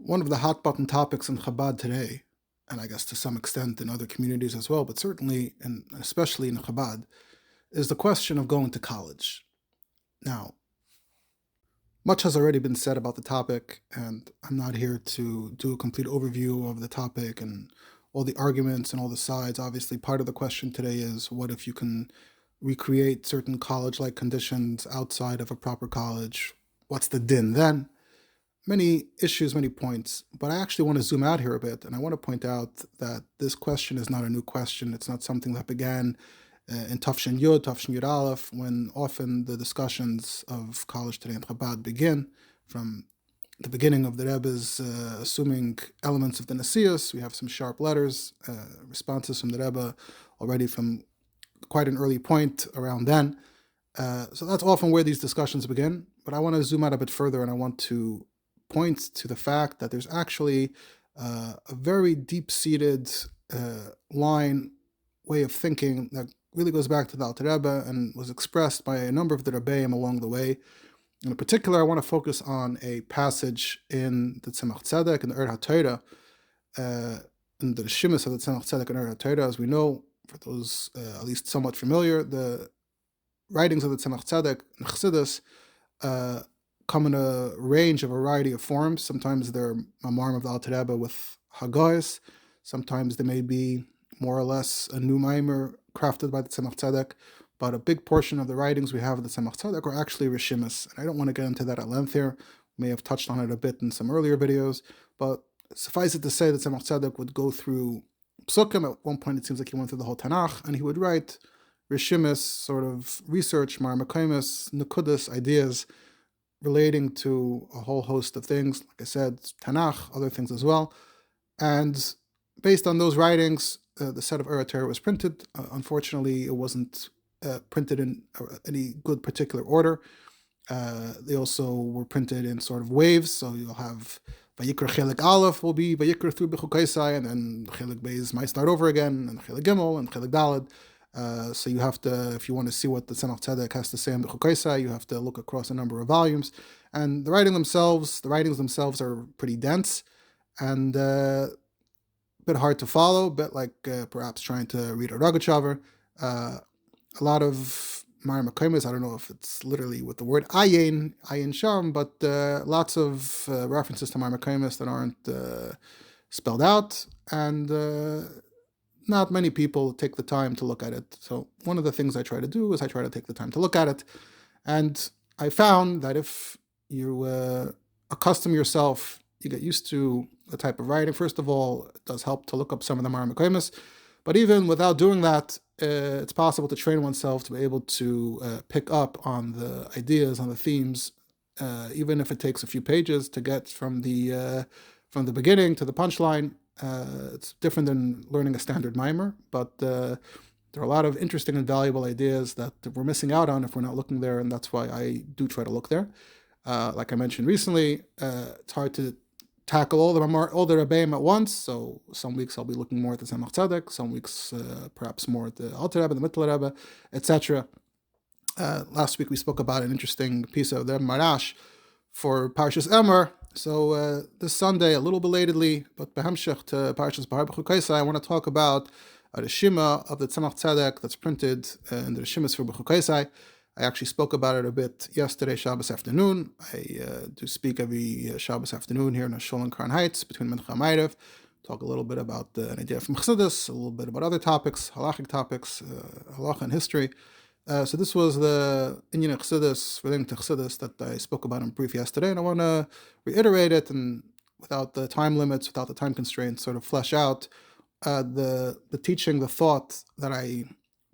One of the hot button topics in Chabad today, and I guess to some extent in other communities as well, but certainly and especially in Chabad, is the question of going to college. Now, much has already been said about the topic, and I'm not here to do a complete overview of the topic and all the arguments and all the sides. Obviously, part of the question today is what if you can recreate certain college like conditions outside of a proper college? What's the din then? Many issues, many points, but I actually want to zoom out here a bit, and I want to point out that this question is not a new question. It's not something that began in Tafshin Yud Aleph, when often the discussions of college today in Chabad begin from the beginning of the Rebbe's assuming elements of the Nasius. We have some sharp letters, responses from the Rebbe already from quite an early point around then. So that's often where these discussions begin, but I want to zoom out a bit further, and I want to point to the fact that there's actually a very deep-seated way of thinking that really goes back to the Alter Rebbe and was expressed by a number of the Rebbeim along the way. In particular, I want to focus on a passage in the Tzemach Tzedek and the HaTorah, in the reshima of the Tzemach Tzedek and the HaTorah. As we know, for those at least somewhat familiar, the writings of the Tzemach Tzedek and Chassidus come in a variety of forms. Sometimes they're Mamarim of the Alter Rebbe with Hagahos. Sometimes they may be more or less a new Maimer crafted by the Tzemach Tzedek. But a big portion of the writings we have of the Tzemach Tzedek are actually reshimas. And I don't want to get into that at length here. We may have touched on it a bit in some earlier videos. But suffice it to say that Tzemach Tzedek would go through Psukim. At one point it seems like he went through the whole Tanakh, and he would write reshimas, sort of research, marmakaimis, nukudas, ideas relating to a whole host of things. Like I said, Tanakh, other things as well. And based on those writings, the set of HaTorah was printed. Unfortunately, it wasn't printed in any good particular order. They also were printed in sort of waves. So you'll have Vayikra Chelik Aleph will be Vayikra through B'chukaisai, and then Chelik Beis might start over again, and Chelik Gimel, and Chelik Daled. So you have to, if you want to see what the Tzemach Tzedek has to say on the Chukaisai, you have to look across a number of volumes. And the writings themselves are pretty dense and a bit hard to follow, a bit like perhaps trying to read a Rogachover. A lot of Ma'ar Mekaymes, I don't know if it's literally with the word Ayin Sham, but lots of references to Ma'ar Mekaymes that aren't spelled out, and not many people take the time to look at it. So one of the things I try to do is I try to take the time to look at it. And I found that if you accustom yourself, you get used to the type of writing. First of all, it does help to look up some of the Ma'ar Mekaymes. But even without doing that, it's possible to train oneself to be able to pick up on the ideas, on the themes, even if it takes a few pages to get from the beginning to the punchline. It's different than learning a standard mimer, but there are a lot of interesting and valuable ideas that we're missing out on if we're not looking there, and that's why I do try to look there. Like I mentioned recently, it's hard to tackle all the Rebbeim at once, so some weeks I'll be looking more at the Tzemach Tzedek, some weeks perhaps more at the Alter Rebbe, the Mittel Rebbe, etc. Last week we spoke about an interesting piece of the Marash for Parshas Emor. So this Sunday, a little belatedly, but behemshech to Parshas Bahar B'chukaisai, I want to talk about a reshima of the Tzemach Tzedek that's printed in the reshimas for B'chukaisai. I actually spoke about it a bit yesterday, Shabbos afternoon. I do speak every Shabbos afternoon here in Shul and Crown Heights between Mincha and Ma'ariv. Talk a little bit about an idea from Chassidus, a little bit about other topics, halachic topics, halacha and history. So this was the Inyan Chassidus, relating to Chassidus, that I spoke about in brief yesterday, and I want to reiterate it, and without the time limits, without the time constraints, sort of flesh out the teaching, the thought that I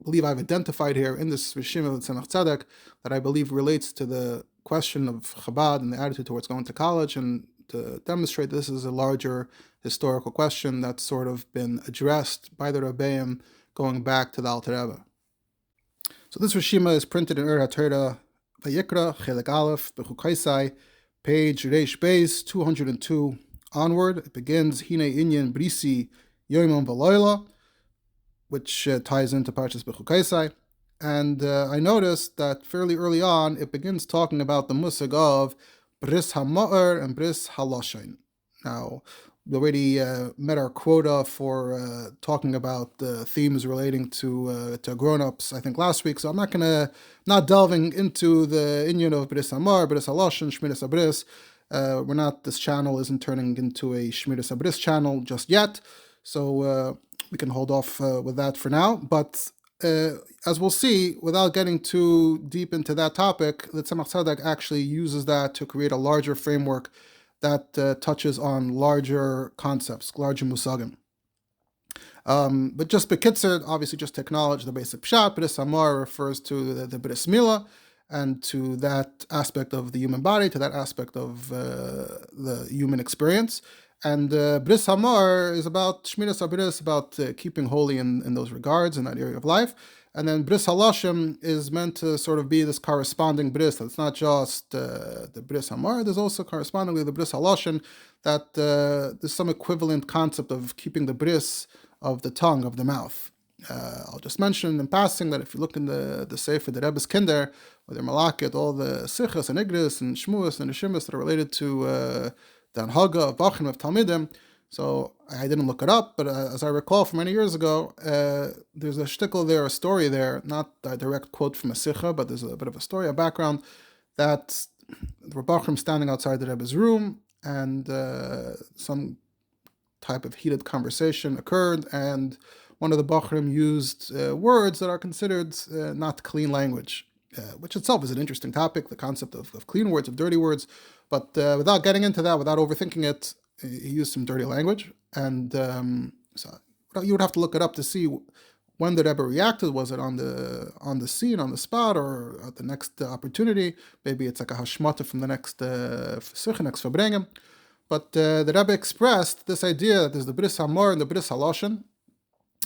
believe I've identified here in this reshima of Tzemach Tzedek, that I believe relates to the question of Chabad and the attitude towards going to college, and to demonstrate this is a larger historical question that's sort of been addressed by the Rebbeim going back to the Alter Rebbe. So this reshima is printed in HaTorah, Vayikra, Chelik Aleph, B'chukaisai, page Reish Beis, 202 onward. It begins, Hine Inyan Brisi Yoimon V'Loila, which ties into Parshas B'chukaisai. And I noticed that fairly early on, it begins talking about the musag of bris hama'er and bris halashon. Now, we already met our quota for talking about the themes relating to grown-ups, I think, last week. So I'm not delving into the inyan of bris hamar, bris halashon, shmiras bris. This channel isn't turning into a shmiras bris channel just yet. So we can hold off with that for now. But as we'll see, without getting too deep into that topic, the Tzemach Tzedek actually uses that to create a larger framework that touches on larger concepts, larger musagim. But just bekitzer, obviously just to acknowledge the basic pshat, bris hamar refers to the bris milah, and to that aspect of the human body, to that aspect of the human experience. And bris hamar is about shmiras bris, about keeping holy in those regards, in that area of life. And then bris halashon is meant to sort of be this corresponding bris. It's not just the bris hamar, there's also correspondingly the bris halashon, that there's some equivalent concept of keeping the bris of the tongue, of the mouth. I'll just mention in passing that if you look in the Sefer, the Rebbe's Kinder, where they're malakit, all the sichas and igris and shmuas and reshimas that are related to the anhaga of bachim, of talmidim. So I didn't look it up, but as I recall from many years ago, there's a shtickle there, a story there, not a direct quote from a sicha, but there's a bit of a story, a background, that the Rebachim standing outside the Rebbe's room, and some type of heated conversation occurred, and one of the Bachrim used words that are considered not clean language, which itself is an interesting topic, the concept of clean words, of dirty words, but without getting into that, without overthinking it, he used some dirty language, and so you would have to look it up to see when the Rebbe reacted. Was it on the scene, on the spot, or at the next opportunity? Maybe it's like a hashmata from the next next verbrengen. But the Rebbe expressed this idea that there's the bris hamar and the bris halashon,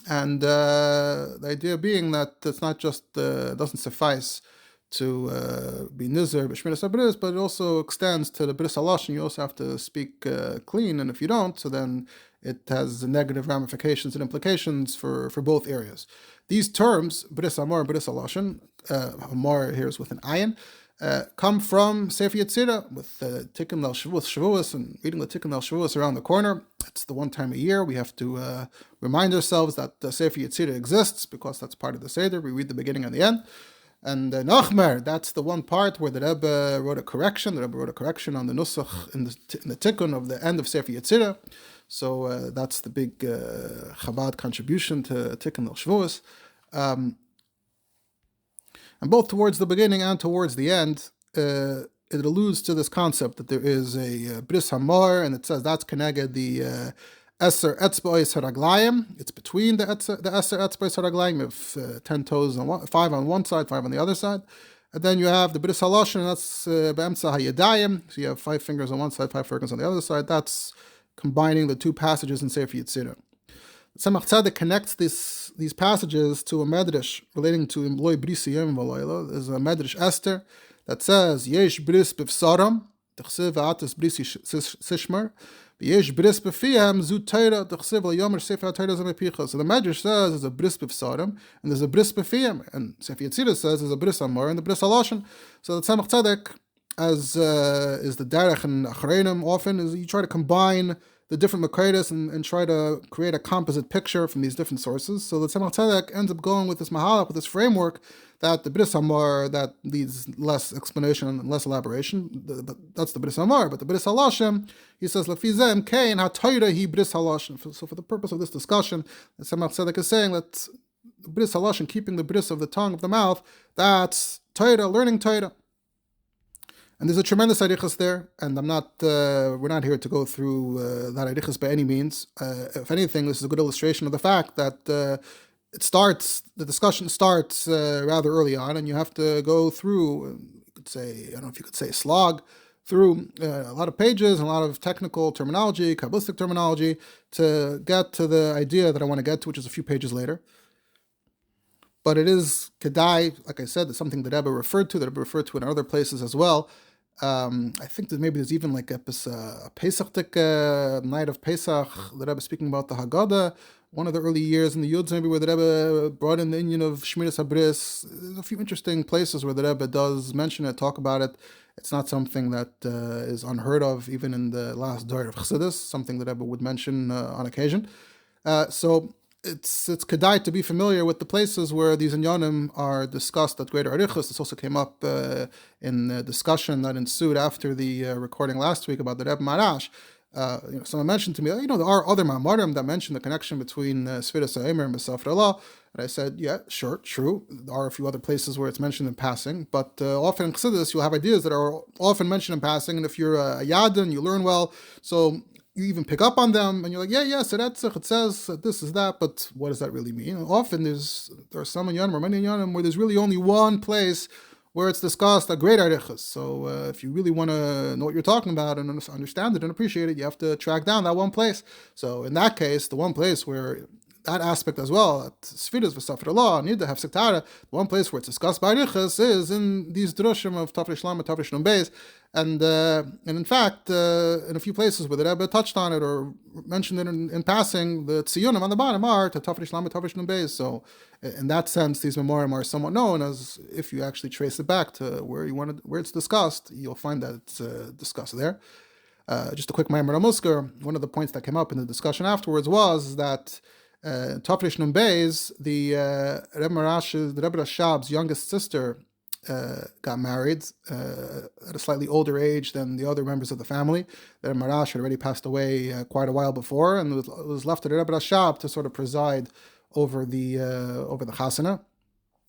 and the idea being that it's not just doesn't suffice to be nizer b'shmiras bris, but it also extends to the bris halashon. You also have to speak clean, and if you don't, so then it has negative ramifications and implications for both areas. These terms, bris hamar and bris halashon, hamar here is with an ayin, come from Sefer Yetzirah, with Tikkun Leil Shavuos, and reading the Tikkun Leil Shavuos around the corner. It's the one time a year we have to remind ourselves that Sefer Yetzirah exists, because that's part of the Seder. We read the beginning and the end. And Nachmer, that's the one part where the Rebbe wrote a correction. The Rebbe wrote a correction on the Nusach in the Tikkun of the end of Sefer Yetzirah. So that's the big Chabad contribution to Tikkun Leil Shavuos. And both towards the beginning and towards the end, it alludes to this concept that there is a bris hamar, and it says that's connected the eser etzba'is haraglayim. It's between the eser etzba'is haraglayim. You have 10 toes, 5 on one side, 5 on the other side. And then you have the bris halashon, and that's be'emtza hayadayim. So you have 5 fingers on one side, 5 fingers on the other side. That's combining the 2 passages in Sefer Yetzirah. Tzemach Tzedek connects these passages to a medrash relating to Imloi Bris Yom V'Layla. There's a medrash Esther that says Yesh bris b'vsaram t'chsev v'atas bris sishmer v'yesh bris b'fiyam zu Torah t'chsev l'yomer sefer Torah zamepicha. So the medrash says there's a bris b'vsaram and there's a bris b'fiyam, and Sefer Yetzirah says there's a bris hamar and the bris halashon. So the Tzemach Tzedek, as is the derech and achreinim often, is you try to combine the different Makaitis and try to create a composite picture from these different sources. So the Tzemach Tzedek ends up going with this mahalach, with this framework, that the bris hamar, that needs less explanation and less elaboration. But that's the bris hamar. But the bris halashon, he says, lefizem kein ha-Torah hi bris halashon. So for the purpose of this discussion, the Tzemach Tzedek is saying that the bris halashon, keeping the bris of the tongue, of the mouth, that's Torah, learning Torah. And there's a tremendous arichas there, and we're not here to go through that arichas by any means. If anything, this is a good illustration of the fact that the discussion starts rather early on, and you have to go through, I don't know if you could say slog, through a lot of pages and a lot of technical terminology, Kabbalistic terminology, to get to the idea that I want to get to, which is a few pages later. But it is kedai, like I said, it's something that Rebbe referred to in other places as well. I think that maybe there's even like a Pesach night of Pesach, the Rebbe speaking about the Haggadah, one of the early years in the Yuds, maybe where the Rebbe brought in the inyan of Shmiras Bris. There's a few interesting places where the Rebbe does mention it, talk about it, It's not something that is unheard of even in the last Dor of Chassidus, something that Rebbe would mention on occasion. So it's kedai to be familiar with the places where these inyanim are discussed at greater arichus. This also came up in the discussion that ensued after the recording last week about the Rebbe Marash. Someone mentioned to me, there are other ma'amarim that mention the connection between Sfiras HaEmer and B'Safra Allah. And I said, yeah, sure, true. There are a few other places where it's mentioned in passing, but often in Chassidus, you'll have ideas that are often mentioned in passing, and if you're a Yadin, you learn well, so you even pick up on them, and you're like, so that's it says this is that, but what does that really mean? Often there are some inyanim or many inyanim where there's really only one place where it's discussed a great arichas. So if you really want to know what you're talking about and understand it and appreciate it, you have to track down that one place. So in that case, the one place where that aspect as well, at Sfiras v'Safra Allah, need to have Sektara, the one place where it's discussed by arichas is in these drushim of Tafresh Lamed, Tafresh Nun Beis. And in fact, in a few places where the Rebbe touched on it or mentioned it in passing, the tziyunim on the bottom are to Tafresh Lamed, Tafresh Nun Beis. So in that sense, these memorim are somewhat known as, if you actually trace it back to where it's discussed, you'll find that it's discussed there. Just a quick Maimer Muskar, one of the points that came up in the discussion afterwards was that Tafresh Nun Beis, the Rebbe Rashab's youngest sister, got married at a slightly older age than the other members of the family. The Rebbe Marash had already passed away quite a while before, and it was left to the Rebbe Rashab to sort of preside over the chasana.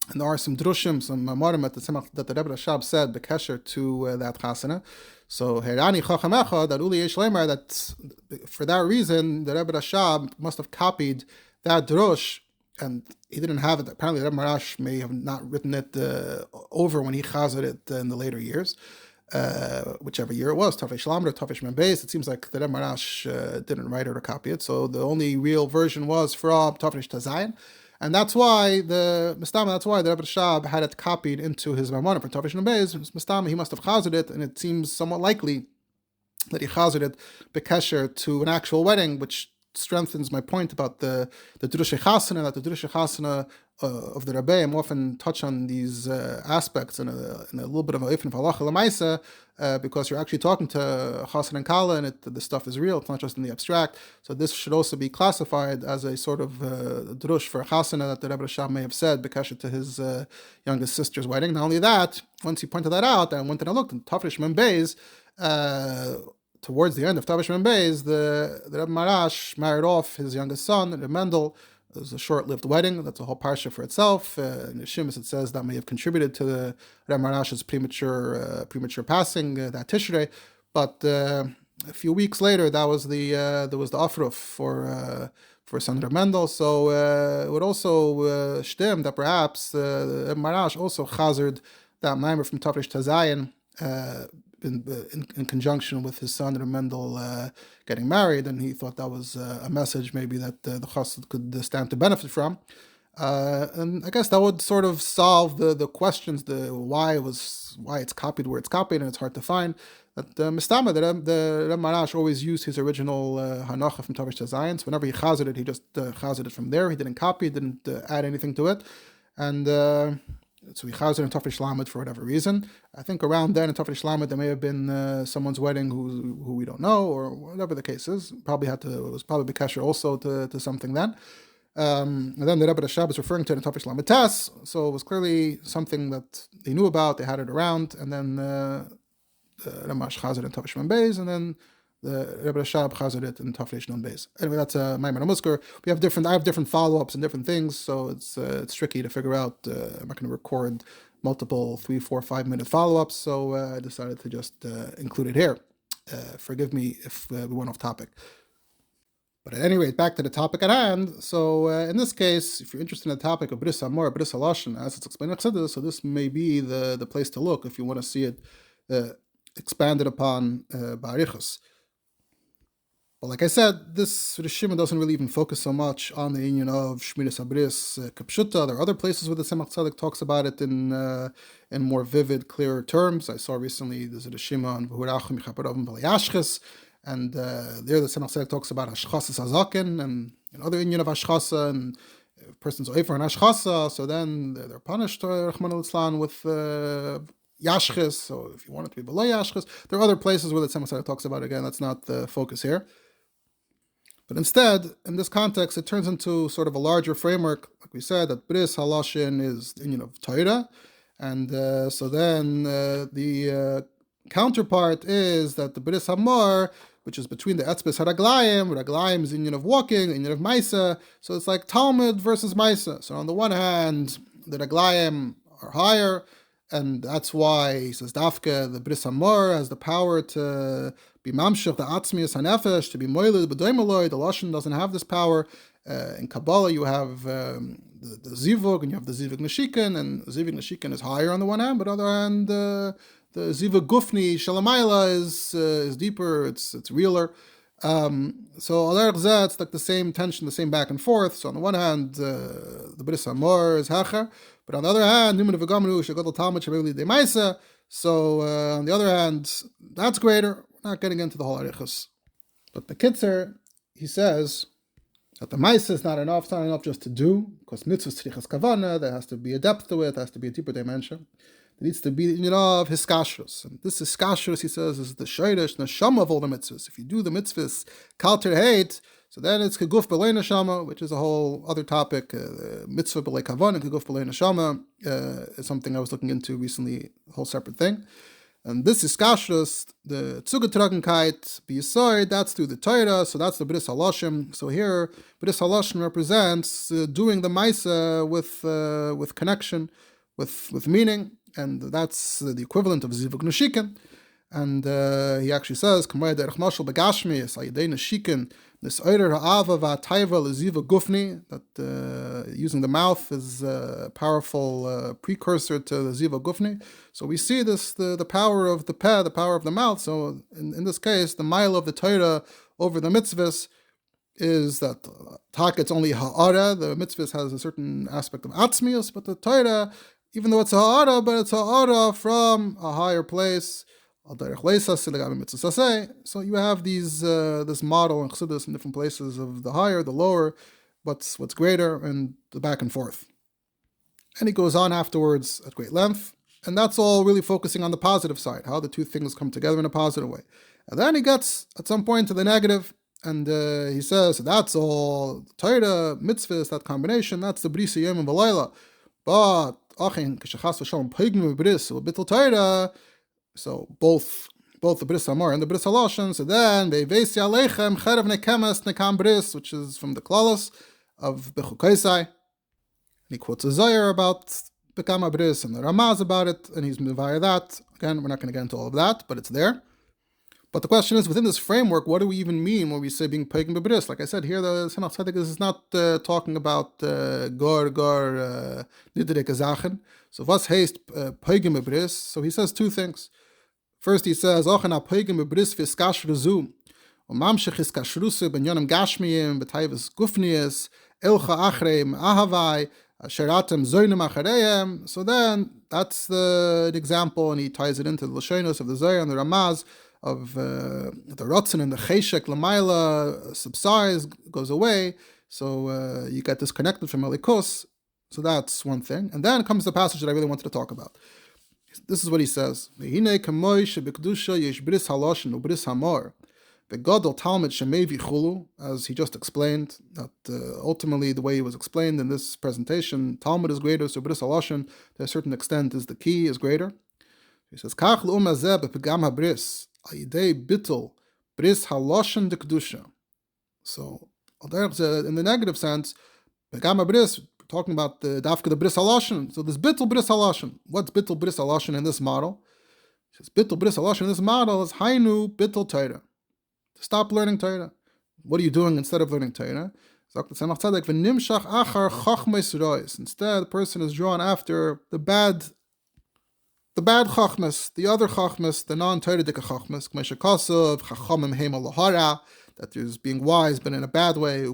And there are some drushim, some mamorim that the Rebbe Rashab said bekesher to that chasana. So Herani Chacham Echad that Uli Yesh Leimar, that for that reason the Rebbe Rashab must have copied that drush, and he didn't have it. Apparently, Rebbe Marash may have not written it over when he chazed it in the later years, whichever year it was, Tafresh Lamed or Tafresh Nun Beis. It seems like the Rebbe Marash didn't write it or copy it, so the only real version was from Tafresh Tazayin. And that's why the Rebbe Rashab had it copied into his Maimon for Tafresh Nun Beis. Mistama, he must have chazed it, and it seems somewhat likely that he chazed it bekesher to an actual wedding, which strengthens my point about the Drushe Chasana, that the Drushe Chasana of the Rebbeim often touch on these aspects in a little bit of a ifn of halacha l'maisa, because you're actually talking to Chasana and Kala, and the stuff is real, it's not just in the abstract. So this should also be classified as a sort of drush for Chasana that the Rebbe Rashab may have said because to his youngest sister's wedding. Not only that, once he pointed that out, I went and I looked in Tafresh Nun Beis, towards the end of Tafresh Nun Beis, the Rebbe Marash married off his youngest son, Rebbe Mendel. It was a short-lived wedding. That's a whole parsha for itself. In the Shemus, it says that may have contributed to the Rebbe Marash's premature passing that Tishrei. But a few weeks later, there was the afruf for son Rebbe Mendel. So it would also stem that perhaps Rebbe Marash also chazered that maimer from Tafresh Tazayin in conjunction with his son Rebbe Mendel getting married, and he thought that was a message maybe that the chassid could stand to benefit from. And I guess that would sort of solve the questions, why it's copied where it's copied, and it's hard to find. That Mistama, the Rebbe Marash always used his original hanacha from Tafresh Tazayin. So whenever he chazed it, he just chazed it from there. He didn't copy, didn't add anything to it, and so he chazed in Tafresh Lamed for whatever reason. I think around then in Tafresh Lamed there may have been someone's wedding who we don't know, or whatever the case is. It was probably Bekesher also to something then. And then the Rebbe Rashab is referring to it in Tafresh Lamed Tes, so it was clearly something that they knew about, they had it around, and then Ramash chazed it in Tafresh Nun Beis, and then the Rebbe Rashab chazed it in Tafresh Nun Beis. Anyway, that's a Maimer Muskar. I have different follow-ups and different things, so it's tricky to figure out. I'm not going to record multiple 3, 4, 5 minute follow-ups, so I decided to just include it here. Forgive me if we went off topic. But at any rate, back to the topic at hand. So in this case, if you're interested in the topic of bris hamor, bris halashon, as it's explained in Chassidus, so this may be the place to look if you want to see it expanded upon ba'arichos. But like I said, this reshima doesn't really even focus so much on the union of Shmiras Bris Kapshuta. There are other places where the Tzemach Tzedek talks about it in more vivid, clearer terms. I saw recently there's a reshima on V'hurachim Yichaparavim V'layashches, and there the Tzemach Tzedek talks about Hashchasas Hazaken and another union of Hashchasa, and if a person's over an Hashchasa, so then they're punished, Rahman al-Islam, with yashchis. So if you want it to be below yashchis, there are other places where the Tzemach Tzedek talks about it. Again, that's not the focus here. But instead, in this context, it turns into sort of a larger framework. Like we said, that bris halashon is the union of Torah, and so then the counterpart is that the bris hamor, which is between the etzbis haraglayim, raglayim is the union of walking, the union of maisa. So it's like Talmud versus maisa. So on the one hand, the raglayim are higher, and that's why he says dafke, the bris hamor has the power to be mamshech, the atzmius hanefesh, to be moiled, b'doimeloid. The lashon doesn't have this power. In Kabbalah, you have the zivug, and you have the zivug neshikin, and zivug neshikin is higher on the one hand, but on the other hand, the zivug gufni shalamayla is deeper, it's realer. So it's like the same tension, the same back and forth. So on the one hand, the bris hamor is hacher, but on the other hand, so on the other hand, that's greater. We're not getting into the whole arichos. But the Kitzer, he says that the maisa is not enough. It's not enough just to do, because mitzvahs tzrichas kavana. There has to be a depth to it. There has to be a deeper dimension. There needs to be of hiskashrus. And this hiskashrus, he says, is the shayrish neshama of all the mitzvahs. If you do the mitzvahs kalter hate, so then it's keguf b'lei neshama, which is a whole other topic. Mitzvah b'lei kavan and keguf b'lei neshama is something I was looking into recently, a whole separate thing. And this is kashrus, the zugetragenkeit, b'yisoid, that's through the Torah, so that's the bris halashon. So here, bris halashon represents doing the maisa with connection, with meaning, and that's the equivalent of zivug neshikin. And he actually says, "Kamay derech mashal begashmi es ayidei neshikin this oirer ha'ava va'tayva leziva gufni." That using the mouth is a powerful precursor to the ziva gufni. So we see this the power of the peh, the power of the mouth. So in this case, the mile of the Torah over the mitzvahs is that tak it's only ha'ara. The mitzvahs has a certain aspect of atzmius, but the Torah, even though it's ha'ara, but it's ha'ara from a higher place. So you have these this model in Chassidus in different places of the higher, the lower, what's greater, and the back and forth. And he goes on afterwards at great length, and that's all really focusing on the positive side, how the two things come together in a positive way. And then he gets at some point to the negative, and he says, that's all Torah, mitzvahs, that combination, that's the bris yom and v'layla. But achin k'shachas v'shalom pegnu bris u'bittul Torah. So both the bris hamor and the bris halashon. So then ve'veisi aleichem cherev nekemes nekam bris, which is from the klalos of Bechukaisai. And he quotes a Zohar about bekama bris and the Ramaz about it, and he's via that. Again, we're not going to get into all of that, but it's there. But the question is, within this framework, what do we even mean when we say being pegim bebris? Like I said, here the Tzemach Tzedek is not talking about gor nidrek zachen. So was heißt pegim bebris? So he says two things. First, he says, "Ochena pegim bebris v'skashruzu, u'mamshech iskashrusu b'nyonim gashmiyim b'tayvus gufnius elcha achreim ahavai sheratem zoynim achareim." So then, that's the example, and he ties it into the lashonos of the Zohar and the Ramaz of the rotzen and the cheshek lamaila subsides, goes away. So you get disconnected from elikos. So that's one thing. And then comes the passage that I really wanted to talk about. This is what he says: "V'hinei kamoy shebekdusha yesh bris halashon u'bris hamor, v'gadol talmud shemevi chulu." As he just explained, that ultimately the way it was explained in this presentation, Talmud is greater, so bris halashon to a certain extent is the key, is greater. He says, "Kach l'umazeh b'pegam habris ayidei bittul bris halashon dekdusha." So in the negative sense, pegam habris, talking about the dafka the bris halashon. So this bittul bris halashon. What's bittul bris halashon in this model? He says bittul bris halashon in this model is hainu bittul Torah. Stop learning Torah. What are you doing instead of learning Torah? Tzemach Tzedek v'nimshach achar chochmos rois. Instead, the person is drawn after the bad chochmos, the other chochmos, the non-Torah-dik chochmos, k'mesha kasav chachamim heima lahara, that there's being wise but in a bad way.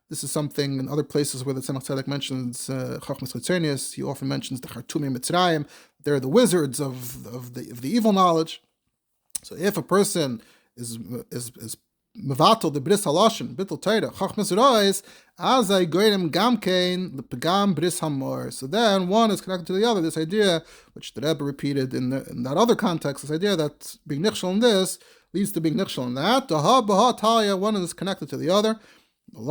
This is something in other places where the Tzemach Tzedek mentions chochmos chitzonius. He often mentions the chartumim mitzrayim. They're the wizards of the evil knowledge. So if a person is mevatel the bris halashon bittul Torah chochmos rois as I goyim gamkein lepagam bris hamor. So then one is connected to the other. This idea, which the Rebbe repeated in that other context, this idea that being nichshel in this leads to being nichshel in that. One is connected to the other. And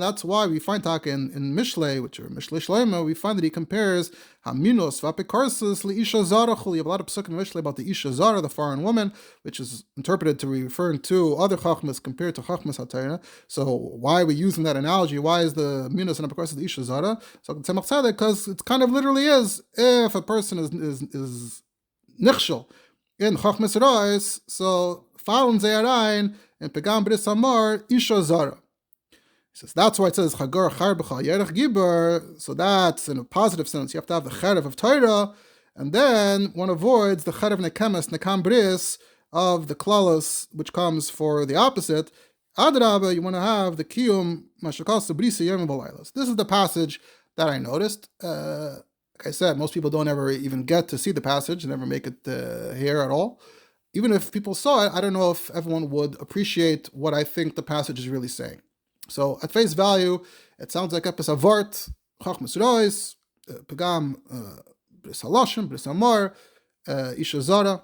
that's why we find in Mishlei, which are Mishlei Shloima, we find that he compares Haminos Vapikarsis Isha Zara. You have a lot of psukim in Mishlei about the Isha Zara, the foreign woman, which is interpreted to be referring to other chochmos compared to chochmos HaTorah. So why are we using that analogy? Why is the Minos and Vapikarsis the Isha Zara? So Tzemach Tzedek, because it kind of literally is, if a person is nichshel in chochmos rois, so fallen zeyarayin and pegam bris hamor isha zara. He says that's why it says chagar charbecha yerech gibar. So that's in a positive sense. You have to have the cherev of Torah, and then one avoids the cherev nekemes nekam bris of the klalos, which comes for the opposite. Adraba, you want to have the kiyum mashakos bris yom v'laylos. This is the passage that I noticed. Like I said, most people don't ever even get to see the passage, never make it here at all. Even if people saw it, I don't know if everyone would appreciate what I think the passage is really saying. So at face value, it sounds like epis avart, chochmos rois, pegam bris halashon, bris hamor, isha zara.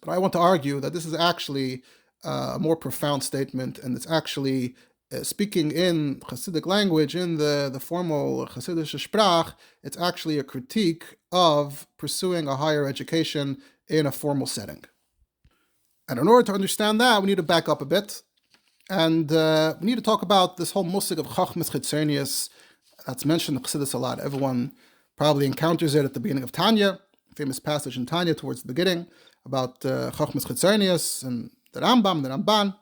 But I want to argue that this is actually a more profound statement, and it's actually speaking in Hasidic language, in the formal Hasidic sprach. It's actually a critique of pursuing a higher education in a formal setting. And in order to understand that, we need to back up a bit. And we need to talk about this whole musig of chochmos chitzonius that's mentioned in Chassidus a lot. Everyone probably encounters it at the beginning of Tanya, famous passage in Tanya towards the beginning about chochmos chitzonius and the Rambam, the Ramban.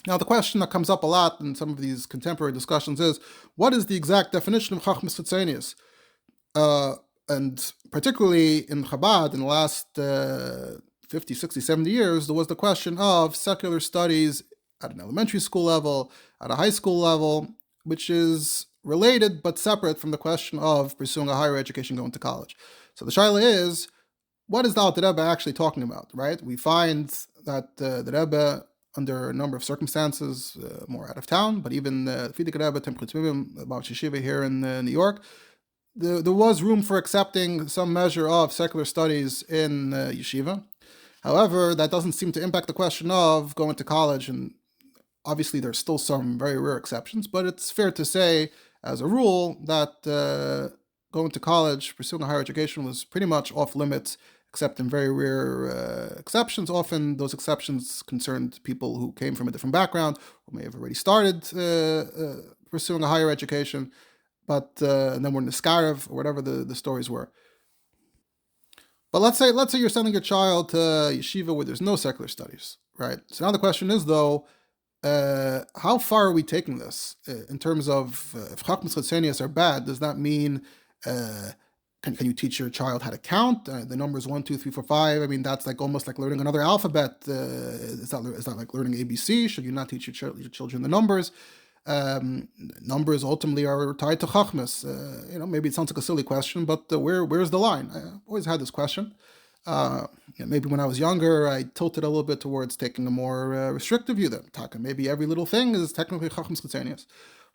Now, the question that comes up a lot in some of these contemporary discussions is, what is the exact definition of chochmos chitzonius? And particularly in Chabad, in the last 50, 60, 70 years, there was the question of secular studies at an elementary school level, at a high school level, which is related but separate from the question of pursuing a higher education, going to college. So the shaila is, what is the Alter Rebbe actually talking about, right? We find that the Rebbe, under a number of circumstances, more out of town, but even the Fidik Rebbe, about Yeshiva here in New York, there was room for accepting some measure of secular studies in Yeshiva. However, that doesn't seem to impact the question of going to college, and obviously there's still some very rare exceptions, but it's fair to say, as a rule, that going to college, pursuing a higher education was pretty much off limits, except in very rare exceptions. Often those exceptions concerned people who came from a different background, who may have already started pursuing a higher education, but and then were niskarev, or whatever the stories were. But let's say you're sending your child to yeshiva where there's no secular studies, right? So now the question is, though, how far are we taking this in terms of if chochmos chitzonius are bad? Does that mean can you teach your child how to count the numbers 1, 2, 3, 4, 5? I mean, that's like almost like learning another alphabet. Is that like learning ABC? Should you not teach your children the numbers? Numbers ultimately are tied to chochmos. Maybe it sounds like a silly question, but where's the line? I always had this question. Maybe when I was younger, I tilted a little bit towards taking a more restrictive view. That maybe every little thing is technically chochmos chitzonius.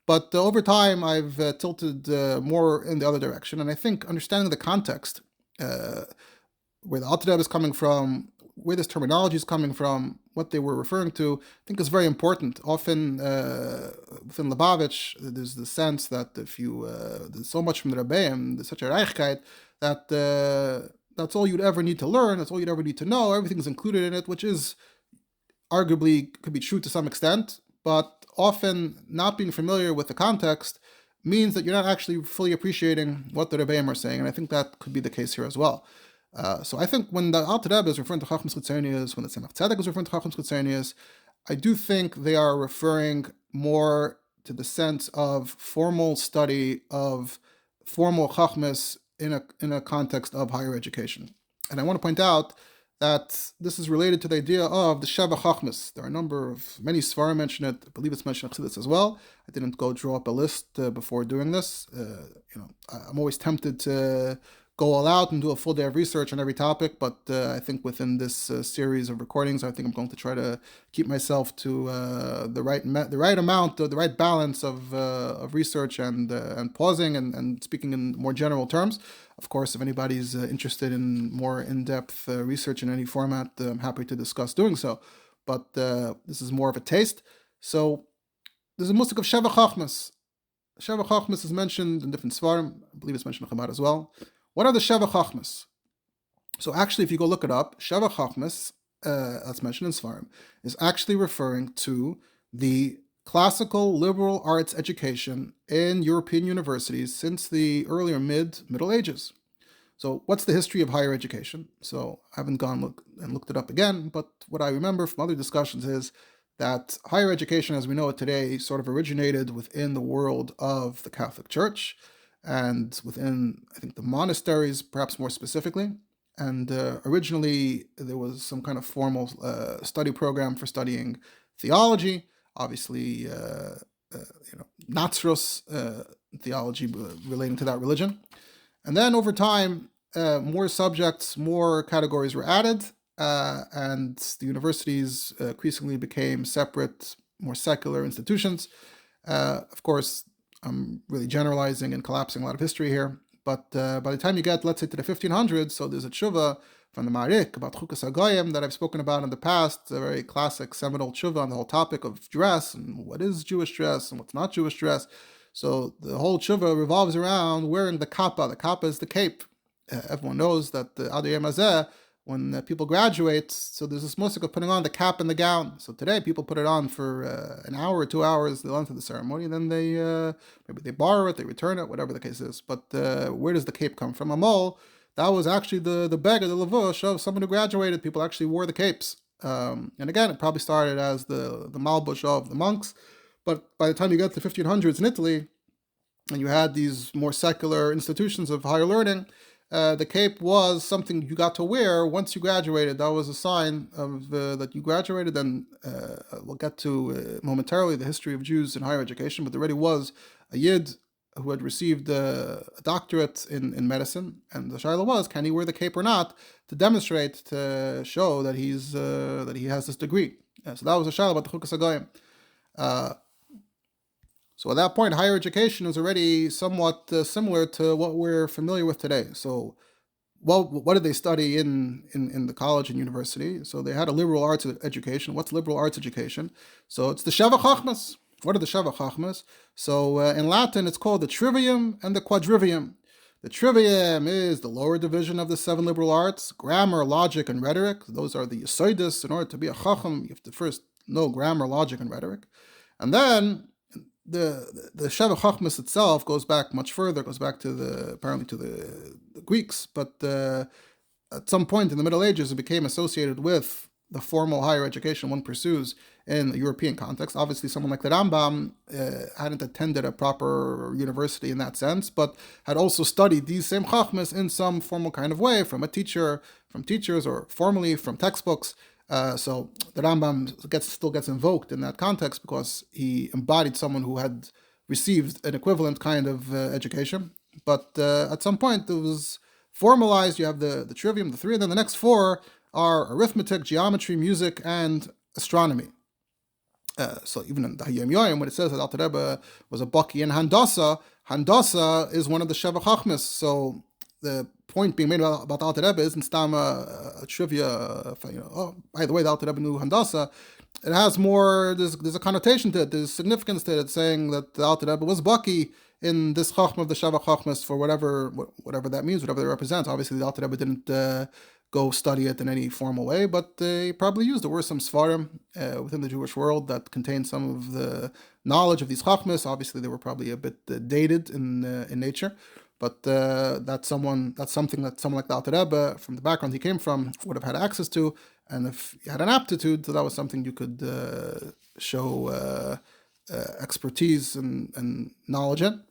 But over time, I've tilted more in the other direction. And I think understanding the context, where the Alter Rebbe is coming from, where this terminology is coming from, what they were referring to, I think is very important. Often within Lubavitch, there's the sense that if there's so much from the Rebbeim, there's such a reichkeit, that that's all you'd ever need to learn, that's all you'd ever need to know, everything's included in it, which is arguably could be true to some extent, but often not being familiar with the context means that you're not actually fully appreciating what the Rebbeim are saying, and I think that could be the case here as well. So I think when the Alter Rebbe is referring to chochmos chitzonius, when the Tzemach Tzedek is referring to chochmos chitzonius, I do think they are referring more to the sense of formal study of formal chochmos in a context of higher education. And I want to point out that this is related to the idea of the Sheva chochmos. There are many Svarim mention it. I believe it's mentioned in Chassidus as well. I didn't go draw up a list before doing this. I'm always tempted to go all out and do a full day of research on every topic, but I think within this series of recordings, I think I'm going to try to keep myself to the right amount, the right balance of research and pausing and speaking in more general terms. Of course, if anybody's interested in more in-depth research in any format, I'm happy to discuss doing so. But this is more of a taste. So there's a musik of Sheva chochmos. Sheva chochmos is mentioned in different svarim. I believe it's mentioned in Chabad as well. What are the Sheva chochmos? So actually, if you go look it up, Sheva chochmos, that's mentioned in svarim, is actually referring to the classical liberal arts education in European universities since the earlier Middle Ages. So what's the history of higher education? So I haven't gone and looked it up again, but what I remember from other discussions is that higher education as we know it today sort of originated within the world of the Catholic Church and within, I think, the monasteries, perhaps more specifically. And originally, there was some kind of formal study program for studying theology, obviously, Nazarus theology relating to that religion. And then over time, more subjects, more categories were added, and the universities increasingly became separate, more secular institutions. Of course, I'm really generalizing and collapsing a lot of history here, but by the time you get, let's say, to the 1500s, so there's a tshuva from the Marik about chukas hagoyim that I've spoken about in the past, a very classic seminal tshuva on the whole topic of dress and what is Jewish dress and what's not Jewish dress. So the whole tshuva revolves around wearing the kappa. The kappa is the cape. Everyone knows that the Adayim Hazeh, when people graduate, so there's this musik of putting on the cap and the gown. So today people put it on for an hour or 2 hours, the length of the ceremony, and then they maybe they borrow it, they return it, whatever the case is. But where does the cape come from? Amol, that was actually the beg of the levush of someone who graduated. People actually wore the capes. And again, it probably started as the malbush of the monks. But by the time you get to the 1500s in Italy, and you had these more secular institutions of higher learning, the cape was something you got to wear once you graduated. That was a sign of that you graduated. And we'll get to momentarily the history of Jews in higher education, but there already was a Yid who had received a doctorate in medicine, and the shaila was, can he wear the cape or not, to demonstrate, to show that he has this degree. So that was a shaila about the chukas hagoyim. So at that point, higher education was already somewhat similar to what we're familiar with today. So, what did they study in the college and university? So they had a liberal arts education. What's liberal arts education? So it's the Sheva chochmos. What are the Sheva chochmos? So in Latin, it's called the trivium and the quadrivium. The trivium is the lower division of the 7 liberal arts: grammar, logic, and rhetoric. Those are the yesodis. In order to be a chacham, you have to first know grammar, logic, and rhetoric. And then the Sheva chochmos itself goes back much further. It goes back to the Greeks, but at some point in the Middle Ages, it became associated with the formal higher education one pursues in the European context. Obviously, someone like the Rambam hadn't attended a proper university in that sense, but had also studied these same chochmos in some formal kind of way from a teacher, from teachers, or formally from textbooks. So the Rambam still gets invoked in that context because he embodied someone who had received an equivalent kind of education. But at some point, it was formalized. You have the trivium, the 3, and then the next 4 are arithmetic, geometry, music, and astronomy. So even in the Hayom Yoyim, when it says that Alter Rebbe was a baki in Handasa is one of the Sheva chochmos. So the point being made about Alter Rebbe isn't stam a trivia. Oh, by the way, the Alter Rebbe knew Handasa. It has more. There's a connotation to it. There's significance to it, saying that the Alter Rebbe was baki in this chochmah of the Sheva chochmos for whatever that means, whatever it represents. Obviously, the Alter Rebbe didn't go study it in any formal way, but they probably used. There were some svarim within the Jewish world that contained some of the knowledge of these chochmos. Obviously, they were probably a bit dated in nature, but that's something that someone like the Alter Rebbe, from the background he came from, would have had access to, and if you had an aptitude, so that was something you could show expertise and knowledge in.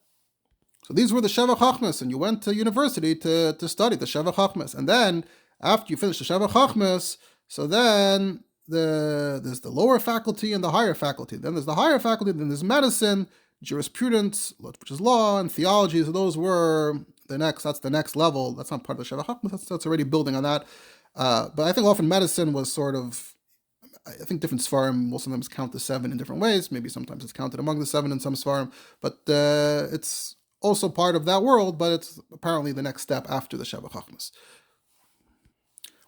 So these were the Sheva chochmos, and you went to university to study the Sheva chochmos, and then after you finish the Sheva chochmos, so then there's the lower faculty and the higher faculty. Then there's the higher faculty, then there's medicine, jurisprudence, which is law, and theology. So those were that's the next level. That's not part of the Sheva chochmos. That's already building on that. But I think often medicine was sort of, I think different Sfarim will sometimes count the 7 in different ways. Maybe sometimes it's counted among the 7 in some Sfarim, but it's also part of that world, but it's apparently the next step after the Sheva chochmos.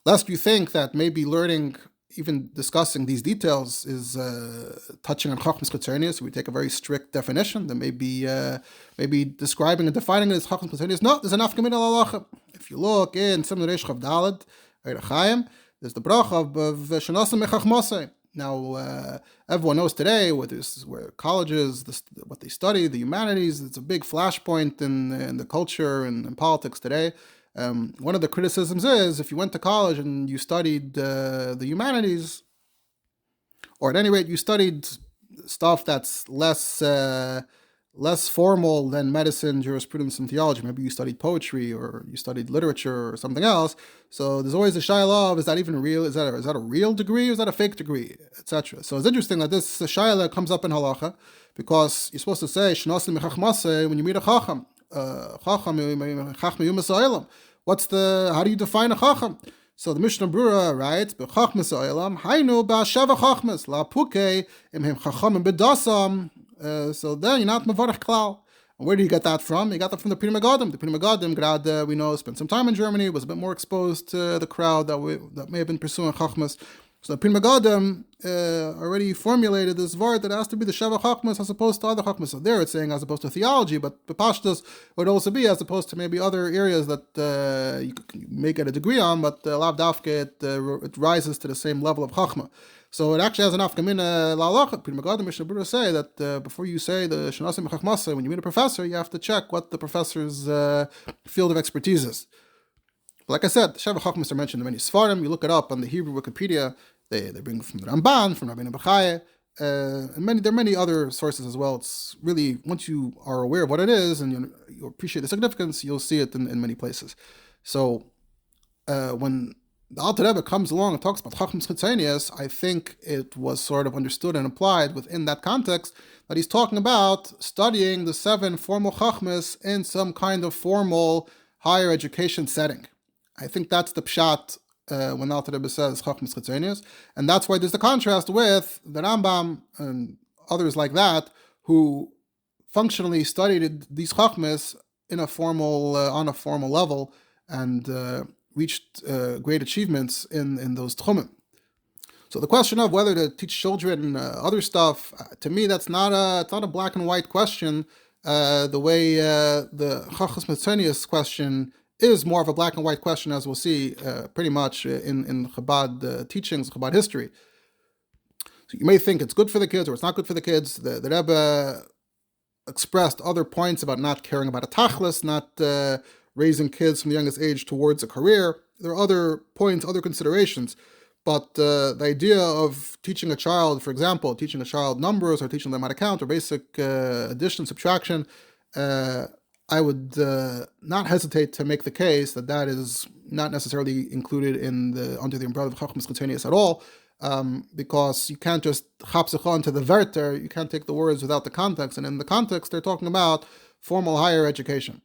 Lest you think that maybe learning, even discussing these details, is touching on chochmos tzedek. We take a very strict definition that maybe describing and defining it as chochmos tzedek. No, there's enough gemina halacha. If you look in Simon Reish Chav Daled, there's the bracha of Shanasim Chochmos. Now, everyone knows today where colleges, what they study, the humanities. It's a big flashpoint in the culture and in politics today. One of the criticisms is if you went to college and you studied the humanities, or at any rate you studied stuff that's less formal than medicine, jurisprudence, and theology. Maybe you studied poetry or you studied literature or something else. So there's always a shaila of, is that even real? Is that a real degree or is that a fake degree, etc. So it's interesting that this shaila comes up in halacha because you're supposed to say shnasim mechachmase when you meet a chacham. How do you define a chacham? So the Mishnah Brura writes, "B'chachmas ha'olam haynu ba'sheva chachmas la puke imhem chachamim b'dasam." So then you're not mevarach klal. And where do you get that from? You got that from the Pri Megadim. The Pri Megadim, Grad, we know, spent some time in Germany, was a bit more exposed to the crowd that may have been pursuing chachmas. So the Pri Megadim already formulated this word that has to be the Sheva chochmos as opposed to other chochmos. So there it's saying as opposed to theology, but Pashtus would also be as opposed to maybe other areas that you may get a degree on, but lav dafke it rises to the same level of chachma. So it actually has enough kamina la'alacha. Pri Megadim Mishnah Brura say that before you say the Shanasim Chochmos, when you meet a professor, you have to check what the professor's field of expertise is. Like I said, the Sheva chochmos are mentioned in many Sfarim. You look it up on the Hebrew Wikipedia. They bring from the Ramban, from Rabbeinu Bechaya, and there are many other sources as well. It's really, once you are aware of what it is and you appreciate the significance, you'll see it in many places. So when the Alter Rebbe comes along and talks about chochmos tzedek, I think it was sort of understood and applied within that context that he's talking about studying the 7 formal chochmos in some kind of formal higher education setting. I think that's the pshat when the Alter Rebbe says chochmos tzedek, and that's why there's the contrast with the Rambam and others like that who functionally studied these chochmos in a formal on a formal level and reached great achievements in those tchumim. So the question of whether to teach children other stuff, to me, it's not a black and white question. The way the chochmos tzedek question is more of a black and white question, as we'll see pretty much in Chabad teachings, Chabad history. So you may think it's good for the kids or it's not good for the kids. The Rebbe expressed other points about not caring about a tachlis, not raising kids from the youngest age towards a career. There are other points, other considerations. But the idea of teaching a child, for example, teaching a child numbers or teaching them how to count or basic addition, subtraction, I would not hesitate to make the case that is not necessarily included under the umbrella of chochmos tzedek at all, because you can't just chapsecha into the verter, you can't take the words without the context, and in the context they're talking about formal higher education.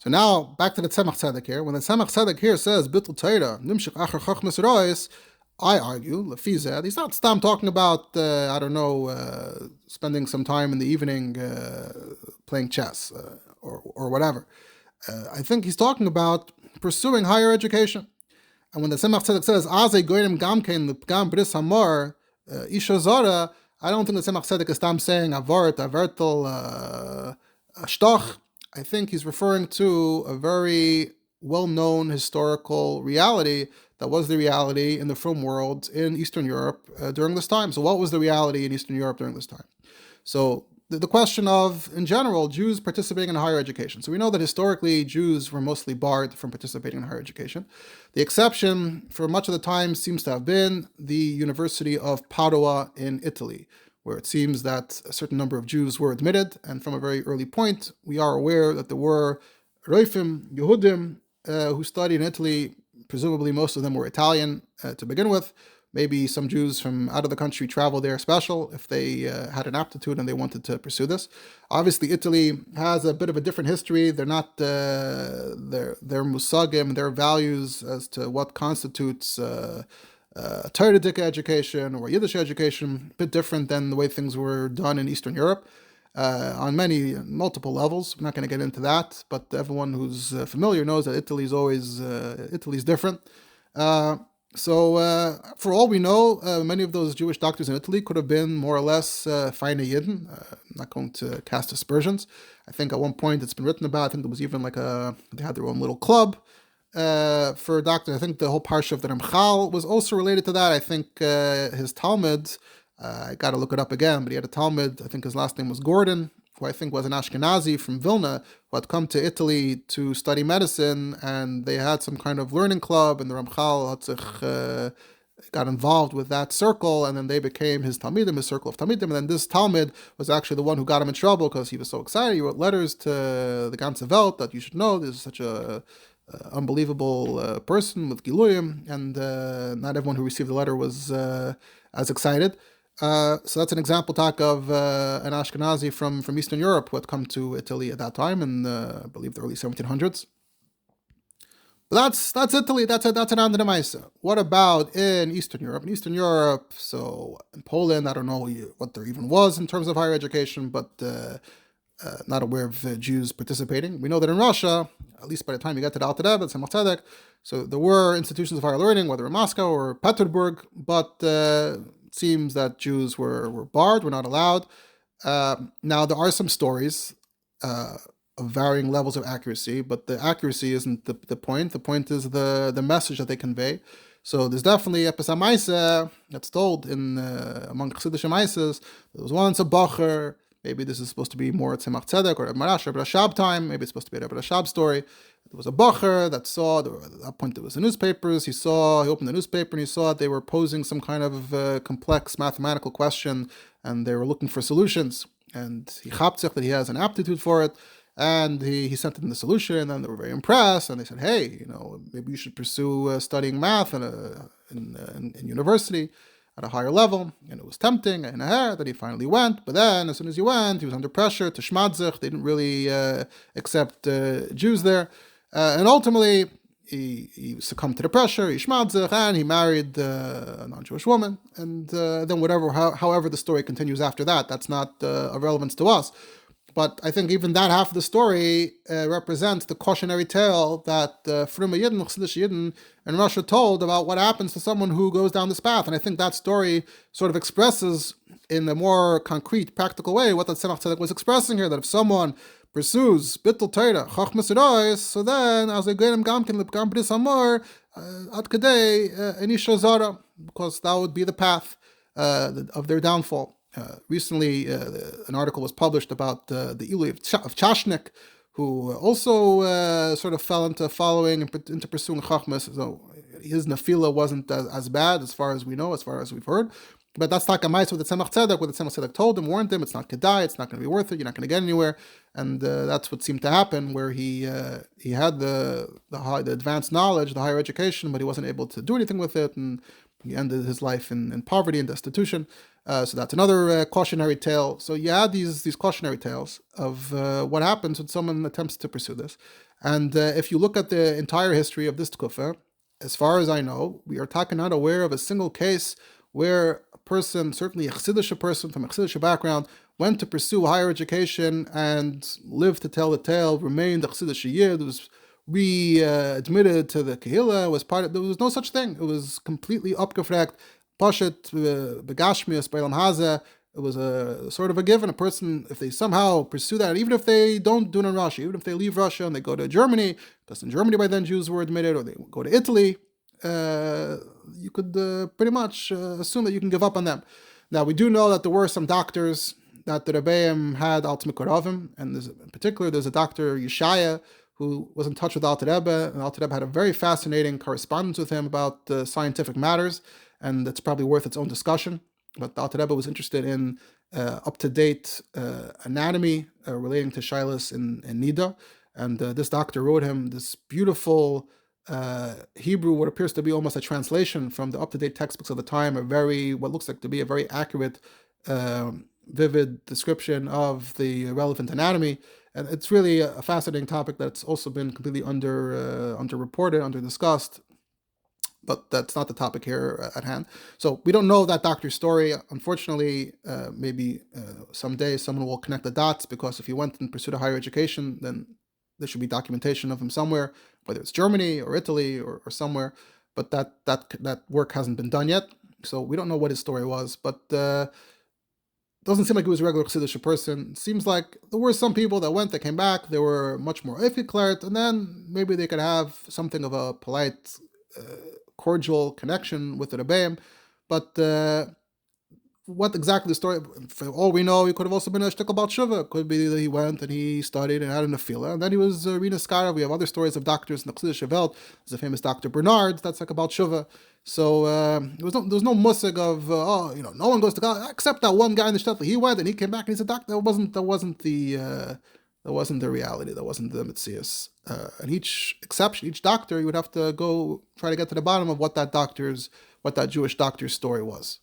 So now, back to the Tzemach Tzedek here. When the Tzemach Tzedek here says, Bittul Torah, Nimshich Acher Chochmos Rois, I argue, Lefizeh, he's not talking about, spending some time in the evening playing chess or whatever. I think he's talking about pursuing higher education. And when the Tzemach Tzedek says, Azei Goyim Gamkein Gam Bris Hamor Isha Zara, I don't think the Tzemach Tzedek is saying Avertel, Ashtoch. I think he's referring to a very well-known historical reality that was the reality in the frum world in Eastern Europe during this time. So what was the reality in Eastern Europe during this time? So the question of, in general, Jews participating in higher education. So we know that historically Jews were mostly barred from participating in higher education. The exception for much of the time seems to have been the University of Padua in Italy, where it seems that a certain number of Jews were admitted, and from a very early point, we are aware that there were Reifim, Yehudim, who studied in Italy. Presumably most of them were Italian to begin with, Maybe some Jews from out of the country traveled there special if they had an aptitude and they wanted to pursue this. Obviously, Italy has a bit of a different history. They're not their musagim, their values as to what constitutes Torah education or Yiddish education, a bit different than the way things were done in Eastern Europe on multiple levels. I'm not going to get into that, but everyone who's familiar knows that Italy's different. So for all we know, many of those Jewish doctors in Italy could have been more or less fine Yidden. I'm not going to cast aspersions. I think at one point it's been written about, I think there was even they had their own little club for doctors. I think the whole parsha of the Ramchal was also related to that. I think his Talmud, I got to look it up again, but he had a Talmud, I think his last name was Gordon, who I think was an Ashkenazi from Vilna, who had come to Italy to study medicine, and they had some kind of learning club, and the Ramchal got involved with that circle, and then they became his Talmidim, his circle of Talmidim, and then this Talmud was actually the one who got him in trouble because he was so excited. He wrote letters to the ganze Welt that you should know this is such a unbelievable person with Giluyim, and not everyone who received the letter was as excited. So that's an example talk of an Ashkenazi from Eastern Europe who had come to Italy at that time in I believe the early 1700s. But that's Italy. That's an Andremaisa. What about in Eastern Europe? In Eastern Europe, so in Poland, I don't know what there even was in terms of higher education, but not aware of Jews participating. We know that in Russia, at least by the time you get to the Alter Rebbe, Tzemach Tzedek, so there were institutions of higher learning, whether in Moscow or Petersburg, but it seems that Jews were barred, were not allowed. Now, there are some stories of varying levels of accuracy, but the accuracy isn't the point. The point is the message that they convey. So there's definitely a Pesamaisa that's told in among Chassidish Maisas. There was once a Bacher. Maybe this is supposed to be more Tzemach Tzedek or Rebbe Rashab time. Maybe it's supposed to be a Rebbe Rashab story. There was a Bacher that saw, at that point there was the newspapers, he opened the newspaper and he saw that they were posing some kind of complex mathematical question and they were looking for solutions. And he chaptzich that he has an aptitude for it. And he sent them the solution, and then they were very impressed. And they said, "Hey, maybe you should pursue studying math in university at a higher level." And it was tempting, and that he finally went. But then, as soon as he went, he was under pressure to shmadzich. They didn't really accept Jews there, and ultimately he succumbed to the pressure. He shmadzich, and he married a non-Jewish woman. And then however the story continues after that, that's not of relevance to us. But I think even that half of the story represents the cautionary tale that Frume Yidden, Chassidish Yidden in Russia told about what happens to someone who goes down this path. And I think that story sort of expresses in a more concrete, practical way what the Tzemach Tzedek was expressing here, that if someone pursues bittul Torah, chochmos, so then, as a gerim gamkin l'pgam bris amor, ad kadei enisha zara, because that would be the path of their downfall. Recently, an article was published about the Ilui of Chashnik, who also sort of fell into pursuing chochmos. So his nefila wasn't as bad as far as we know, as far as we've heard. But that's like a mice with the Tzemach Tzedek, where the Tzemach Tzedek told him, warned him, it's not kedai, it's not going to be worth it, you're not going to get anywhere. And that's what seemed to happen, where he had the advanced knowledge, the higher education, but he wasn't able to do anything with it, and he ended his life in poverty and destitution. So that's another cautionary tale. So you had these cautionary tales of what happens when someone attempts to pursue this. And if you look at the entire history of this tkufa, as far as I know, we are not aware of a single case where a person, certainly a Chassidish person from a Chassidish background, went to pursue higher education and lived to tell the tale, remained a Chassidish Yid, was admitted to the Kehillah, there was no such thing. It was completely upgefragt. Pashat, Begashmias, Beilam Haza, it was a sort of a given. A person, if they somehow pursue that, even if they don't do it in Russia, even if they leave Russia and they go to Germany, because in Germany by then Jews were admitted, or they go to Italy, you could pretty much assume that you can give up on them. Now, we do know that there were some doctors that the Rebbeim had al Tzmikoravim, and in particular, there's a doctor, Yeshaya, who was in touch with Alter Rebbe, and Alter Rebbe had a very fascinating correspondence with him about scientific matters, and it's probably worth its own discussion. But Alter Rebbe was interested in up-to-date anatomy relating to Shilas in Nida, and this doctor wrote him this beautiful Hebrew, what appears to be almost a translation from the up-to-date textbooks of the time, what looks like to be a very accurate, vivid description of the relevant anatomy. And it's really a fascinating topic that's also been completely underreported, under-discussed, but that's not the topic here at hand. So we don't know that doctor's story. Unfortunately, maybe someday someone will connect the dots, because if he went and pursued a higher education, then there should be documentation of him somewhere, whether it's Germany or Italy or somewhere. But that work hasn't been done yet, so we don't know what his story was. But doesn't seem like he was a regular Chassidish person. Seems like there were some people that went, that came back, they were much more iffiklet, and then maybe they could have something of a polite, cordial connection with the Rebbeim. But what exactly the story, for all we know, he could have also been a shtickle about Shuvah. It could be that he went and he studied and had an afila, and then he was Rina Skara. We have other stories of doctors in the Chassidish Welt. There's a famous Dr. Bernard, that's like about Shuvah. So there was no musig of no one goes to God except that one guy in the shtetl. He went and he came back and he said, "Doctor, that wasn't the reality. That wasn't the mitzias." And each exception, each doctor, you would have to go try to get to the bottom of what that Jewish doctor's story was.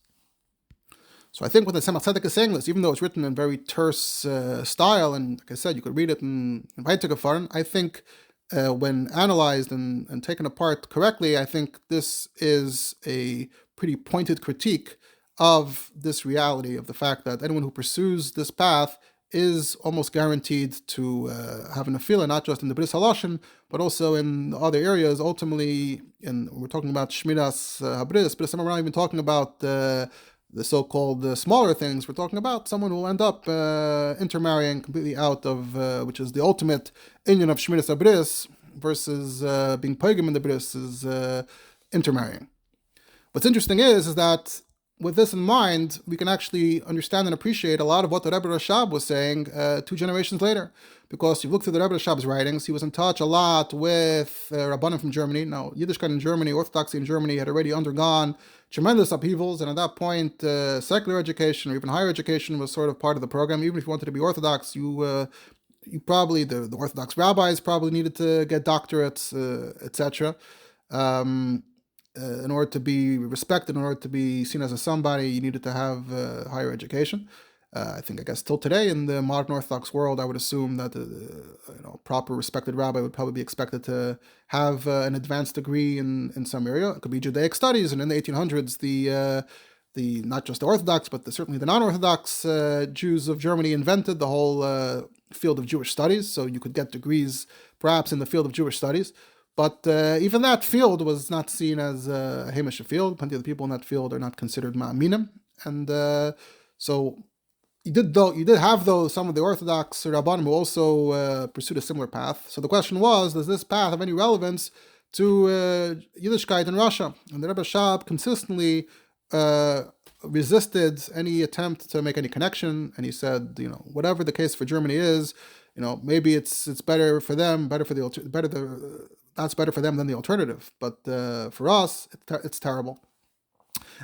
So I think what the Tzemach Tzedek is saying this, even though it's written in very terse style, and like I said, you could read it in Weitergefahren, I think when analyzed and taken apart correctly, I think this is a pretty pointed critique of this reality, of the fact that anyone who pursues this path is almost guaranteed to have an afila, not just in the bris halashon, but also in other areas. Ultimately, we're talking about shmiras habris, but we're not even talking about the so-called smaller things. We're talking about someone who will end up intermarrying completely out of, which is the ultimate inyan of Shmiras Bris, versus being paigim in the bris, is intermarrying. What's interesting is that with this in mind, we can actually understand and appreciate a lot of what the Rebbe Rashab was saying 2 generations later. Because if you look through the Rebbe Rashab's writings, he was in touch a lot with Rabbanim from Germany. Now, Yiddishkeit in Germany, Orthodoxy in Germany had already undergone tremendous upheavals, and at that point, secular education or even higher education was sort of part of the program. Even if you wanted to be Orthodox, you probably, the Orthodox rabbis probably needed to get doctorates, etc. In order to be respected, in order to be seen as a somebody, you needed to have higher education. I guess till today in the modern Orthodox world, I would assume that a proper respected rabbi would probably be expected to have an advanced degree in some area. It could be Judaic studies, and in the 1800s, the not just the Orthodox, but certainly the non-Orthodox Jews of Germany invented the whole field of Jewish studies. So you could get degrees perhaps in the field of Jewish studies. But even that field was not seen as a Hamish field. Plenty of the people in that field are not considered ma'aminim. And so you did have, though, some of the Orthodox Rabbanim who also pursued a similar path. So the question was, does this path have any relevance to Yiddishkeit in Russia? And the Rebbe Rashab consistently resisted any attempt to make any connection. And he said, whatever the case for Germany is, maybe it's better for them, that's better for them than the alternative. But for us, it's terrible.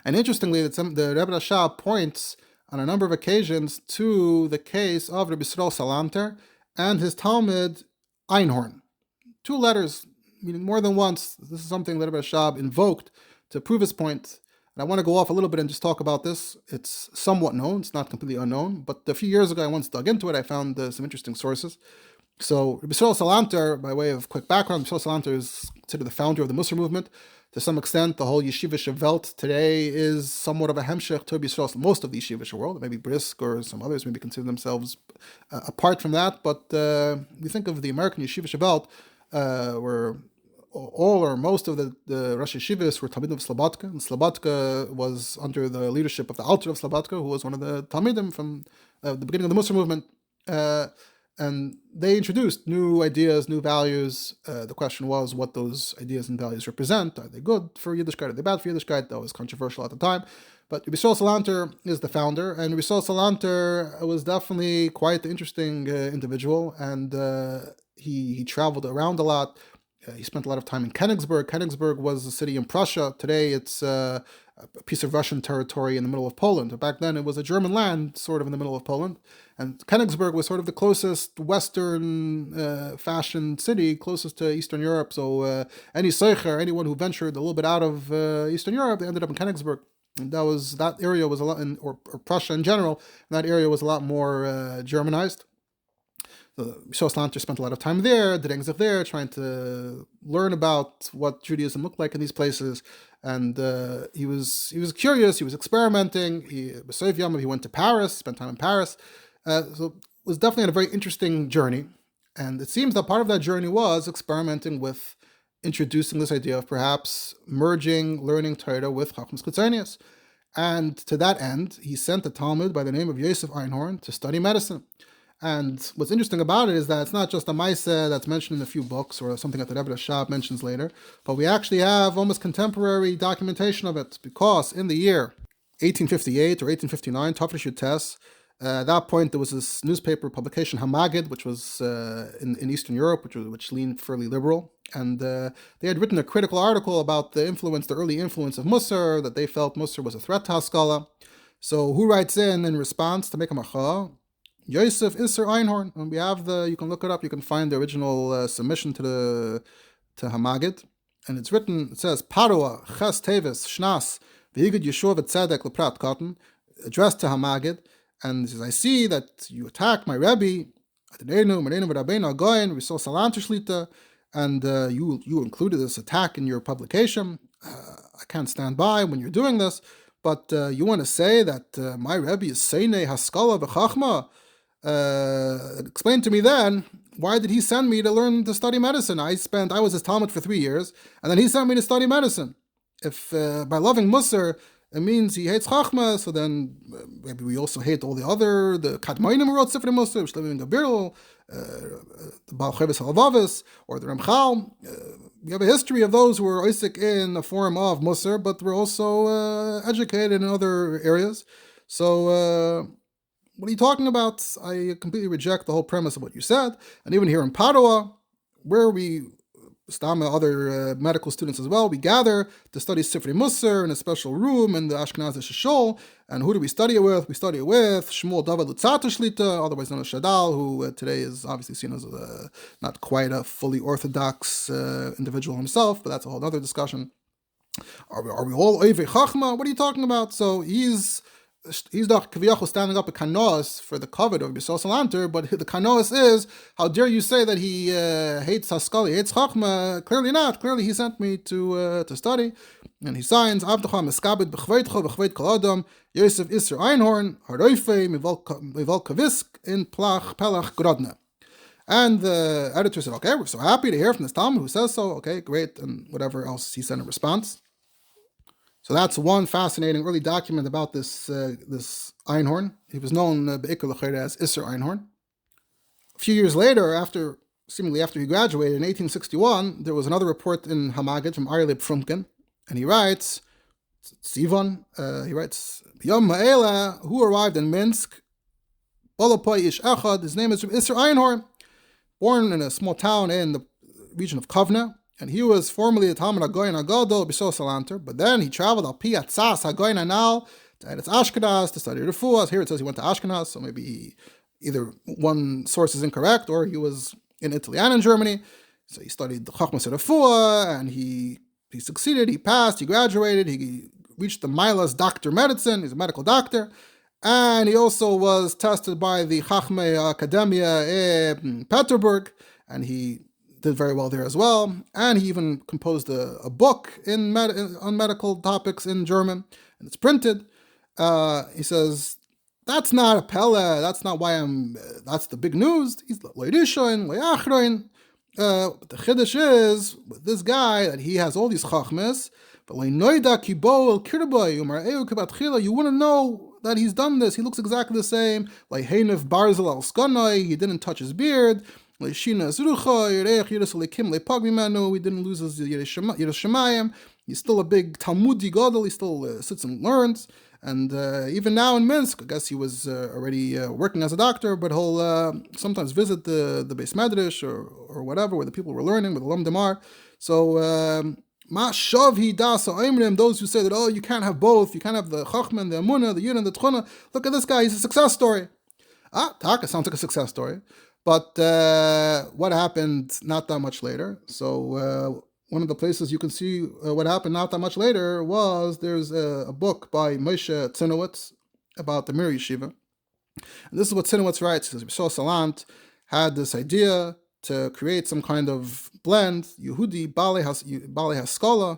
And interestingly, the Rebbe Rashab points on a number of occasions to the case of Rebbe Yisrael Salanter and his Talmud Einhorn. 2 letters, meaning more than once. This is something that Rebbe Rashab invoked to prove his point. And I want to go off a little bit and just talk about this. It's somewhat known, it's not completely unknown, but a few years ago I once dug into it. I found some interesting sources. So Rebbe Yisrael Salanter, by way of quick background, Rebbe Yisrael Salanter is considered the founder of the Mussar Movement. To some extent, the whole yeshivish Welt today is somewhat of a hemshech to Rebbe Yisrael. Most of the yeshivish world, maybe Brisk or some others maybe consider themselves apart from that, but we think of the American yeshivish Welt, where all or most of the Rosh Yeshivas were Talmidim of Slobodka, and Slobodka was under the leadership of the Alter of Slobodka, who was one of the Talmidim from the beginning of the Mussar Movement. And they introduced new ideas, new values. The question was what those ideas and values represent. Are they good for Yiddishkeit? Are they bad for Yiddishkeit? That was controversial at the time. But Rebbe Yisrael Salanter is the founder, and Rebbe Yisrael Salanter was definitely quite an interesting individual, and he traveled around a lot. He spent a lot of time in Königsberg. Königsberg was a city in Prussia. Today it's a piece of Russian territory in the middle of Poland. But back then it was a German land, sort of in the middle of Poland. And Königsberg was sort of the closest Western fashion city, closest to Eastern Europe. So any Seicher, anyone who ventured a little bit out of Eastern Europe, they ended up in Königsberg. And that area was a lot, or Prussia in general, and that area was a lot more Germanized. So Shoslanter spent a lot of time there, did Engzich there, trying to learn about what Judaism looked like in these places. And he was curious, he was experimenting. He went to Paris, spent time in Paris. So it was definitely a very interesting journey. And it seems that part of that journey was experimenting with introducing this idea of perhaps merging learning Torah with chochmos Quitzonius. And to that end, he sent a Talmud by the name of Yosef Einhorn to study medicine. And what's interesting about it is that it's not just a Maise that's mentioned in a few books or something that the Rebbe Rashab mentions later, but we actually have almost contemporary documentation of it, because in the year 1858 or 1859, Tafresh Terse, at that point there was this newspaper publication Hamagid, which was in Eastern Europe, which leaned fairly liberal, and they had written a critical article about the early influence of Mussar, that they felt Mussar was a threat to Haskalah. So who writes in response to make a macha? Yosef Isser Einhorn, and we have you can look it up, you can find the original submission to Hamagid, and it's written, it says, Parua, Ches Tevis, Shnas, V'higid Yeshua Tzedek Leprat Cotton, addressed to Hamagid, and it says, I see that you attack my Rebbe, and you included this attack in your publication. I can't stand by when you're doing this, but you want to say that my Rebbe is Seinei Haskalah V'chachma. Explain to me then, why did he send me to study medicine? I was his Talmud for 3 years, and then he sent me to study medicine. If by loving Mussar, it means he hates Chochmos, so then maybe we also hate all the Kadmonim who wrote Sifrei Mussar, Shlomo Gabirol, the Baal Cheves Halavavis, or the Ramchal. We have a history of those who were Oisik in the form of Mussar, but were also educated in other areas. So, what are you talking about? I completely reject the whole premise of what you said. And even here in Padua, where we, other medical students as well, we gather to study Sifrei Mussar in a special room in the Ashkenazi Shishol. And who do we study it with? We study it with Shmuel David Lutzata Shlita, otherwise known as Shadal, who today is obviously seen as not quite a fully orthodox individual himself, but that's a whole other discussion. Are we all Oivei Chachma? What are you talking about? So he's doch kaviyachol standing up a kanoas for the covet of Yisrael Salanter, but the kanoas is, how dare you say that he hates Haskalah, he hates Chachma? Clearly not. Clearly he sent me to study. And he signs, Avdacha meskabed b'chveitcha b'chveit kol adam, Yosef Isser Einhorn, haroife mival kavisk in plach pelach grodna. And the editor said, okay, we're so happy to hear from this Talmud who says so. Okay, great. And whatever else he said in response. So that's one fascinating early document about this Einhorn. He was known be'ikr l'chayre as Isser Einhorn. A few years later, seemingly after he graduated in 1861, there was another report in Hamagid from Aryeh Frumkin, and he writes, Sivan, B'yom ha'ela, who arrived in Minsk, Bolopoy ish echad, his name is Isser Einhorn, born in a small town in the region of Kovna. And he was formerly a Talmud HaGoyin HaGadol B'Shol Salanter, but then he traveled al Pi Atzas HaGoyin HaNal to Eretz Ashkenaz to study Refuah. Here it says he went to Ashkenaz, so maybe either one source is incorrect or he was in Italy and in Germany. So he studied the chochmos Refuah, and he succeeded, he passed, he graduated, he reached the Milas Doctor Medicine, he's a medical doctor, and he also was tested by the Chachmei Academia in Peterburg, and he did very well there as well, and he even composed a book on medical topics in German, and it's printed. He says, that's not a pelle, that's not why that's the big news. He's lo'irishon, lo'achroin. But the chiddush is, with this guy, that he has all these chochmos, but you wouldn't know that he's done this. He looks exactly the same, like Heinef Barzel al Skonoi, he didn't touch his beard, we didn't lose his Yerushalayim. He's still a big Talmudi Gadol. He still sits and learns. And even now in Minsk, I guess he was already working as a doctor, but he'll sometimes visit the Beis Medrash or whatever, where the people were learning, where the Lom Damar. So Ma shavhi das ha'omrim, those who say that, oh, you can't have both, you can't have the chochmos, the emunah, the yid and the tchuna. Look at this guy, he's a success story. Taka sounds like a success story. But what happened not that much later? So one of the places you can see what happened not that much later was there's a book by Moshe Tzedek about the Mir Yeshiva. And this is what Tzedek writes. He says, Bishol Salant had this idea to create some kind of blend, Yehudi, Bale Haskola,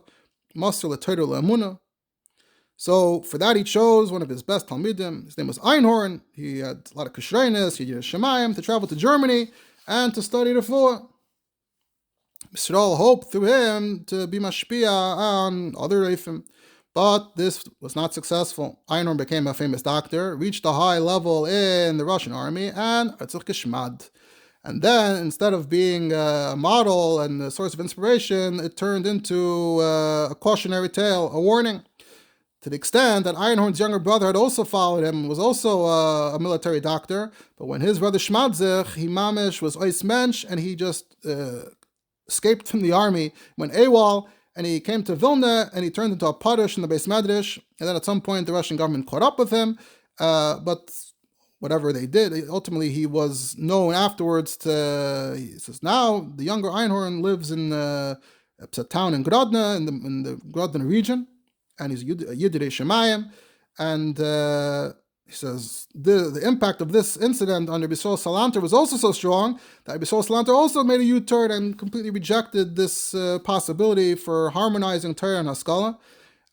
Mussar Movement. So for that he chose one of his best Talmidim. His name was Einhorn. He had a lot of Kashreines, he did Shemayim, to travel to Germany and to study the Refuah. Yisrael hoped through him to be mashpia on other Reifim. But this was not successful. Einhorn became a famous doctor, reached a high level in the Russian army, and Atzuk Chabad. And then, instead of being a model and a source of inspiration, it turned into a cautionary tale, a warning. To the extent that Einhorn's younger brother had also followed him, was also a military doctor, but when his brother Shmadzich, he mamish was ois mensch, and he just escaped from the army, went AWOL, and he came to Vilna, and he turned into a parush in the Beis Medrash, and then at some point the Russian government caught up with him, but whatever they did, ultimately he was known afterwards to, he says, now the younger Einhorn lives in a town in Grodno, in the Grodno region, and he's a Yidrei Shemayim, and he says the impact of this incident on Rebbe Salanter was also so strong that Rebbe Salanter also made a U-turn and completely rejected this possibility for harmonizing Torah and Haskalah.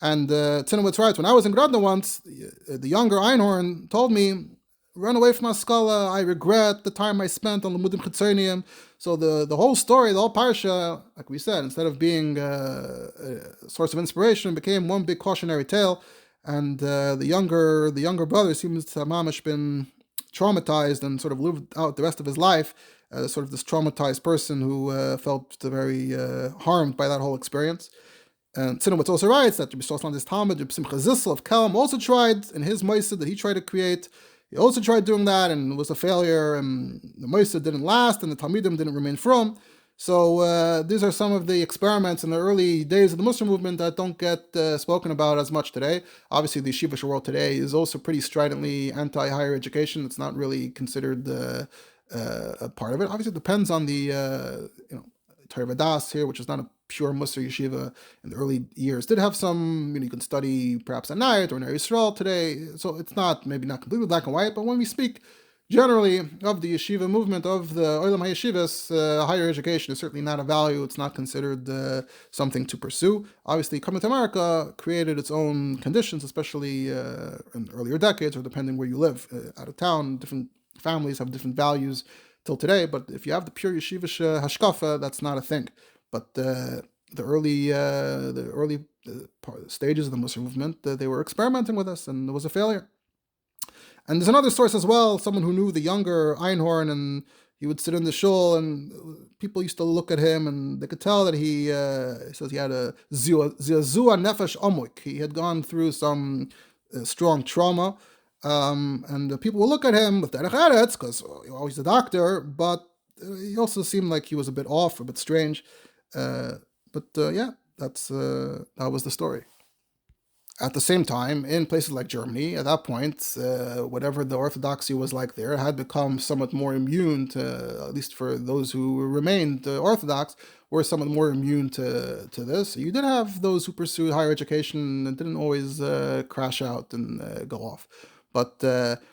And Tzedek writes, when I was in Grodno once, the younger Einhorn told me, run away from Haskalah, I regret the time I spent on Limudim Chitzonium. So the whole story, the whole parsha, like we said, instead of being a source of inspiration, became one big cautionary tale. And the younger brother seems to have mamish been traumatized and sort of lived out the rest of his life as sort of this traumatized person who felt very harmed by that whole experience. And Tzedek also writes that Rebbe Shlomo's Talmud, Rebbe Simcha Zissel of Kelm, also tried in his Moised that he tried to create. He also tried doing that and was a failure, and the Moised didn't last, and the Talmidim didn't remain from. So these are some of the experiments in the early days of the Mussar Movement that don't get spoken about as much today. Obviously, the yeshivish world today is also pretty stridently anti-higher education. It's not really considered a part of it. Obviously, it depends on the Torah Vadas here, which is not a pure Mussar yeshiva in the early years. Did have some, you can study perhaps at night or in Israel today. So it's maybe not completely black and white, but when we speak generally of the yeshiva movement, of the Olam HaYeshivas, higher education is certainly not a value. It's not considered something to pursue. Obviously, coming to America created its own conditions, especially in earlier decades, or depending where you live. Out of town, different families have different values till today, but if you have the pure yeshivish hashkafa, that's not a thing. But the early stages of the Mussar movement, they were experimenting with us, and it was a failure. And there's another source as well, someone who knew the younger Einhorn, and he would sit in the shul, and people used to look at him, and they could tell that he says he had a zua nefesh amuk. He had gone through some strong trauma, and people would look at him with derech eretz, because he's a doctor, but he also seemed like he was a bit off, a bit strange. But that was the story. At the same time, in places like Germany, at that point, whatever the orthodoxy was like there had become somewhat more immune to, at least for those who remained Orthodox, were somewhat more immune to this. You did have those who pursued higher education and didn't always crash out and go off. But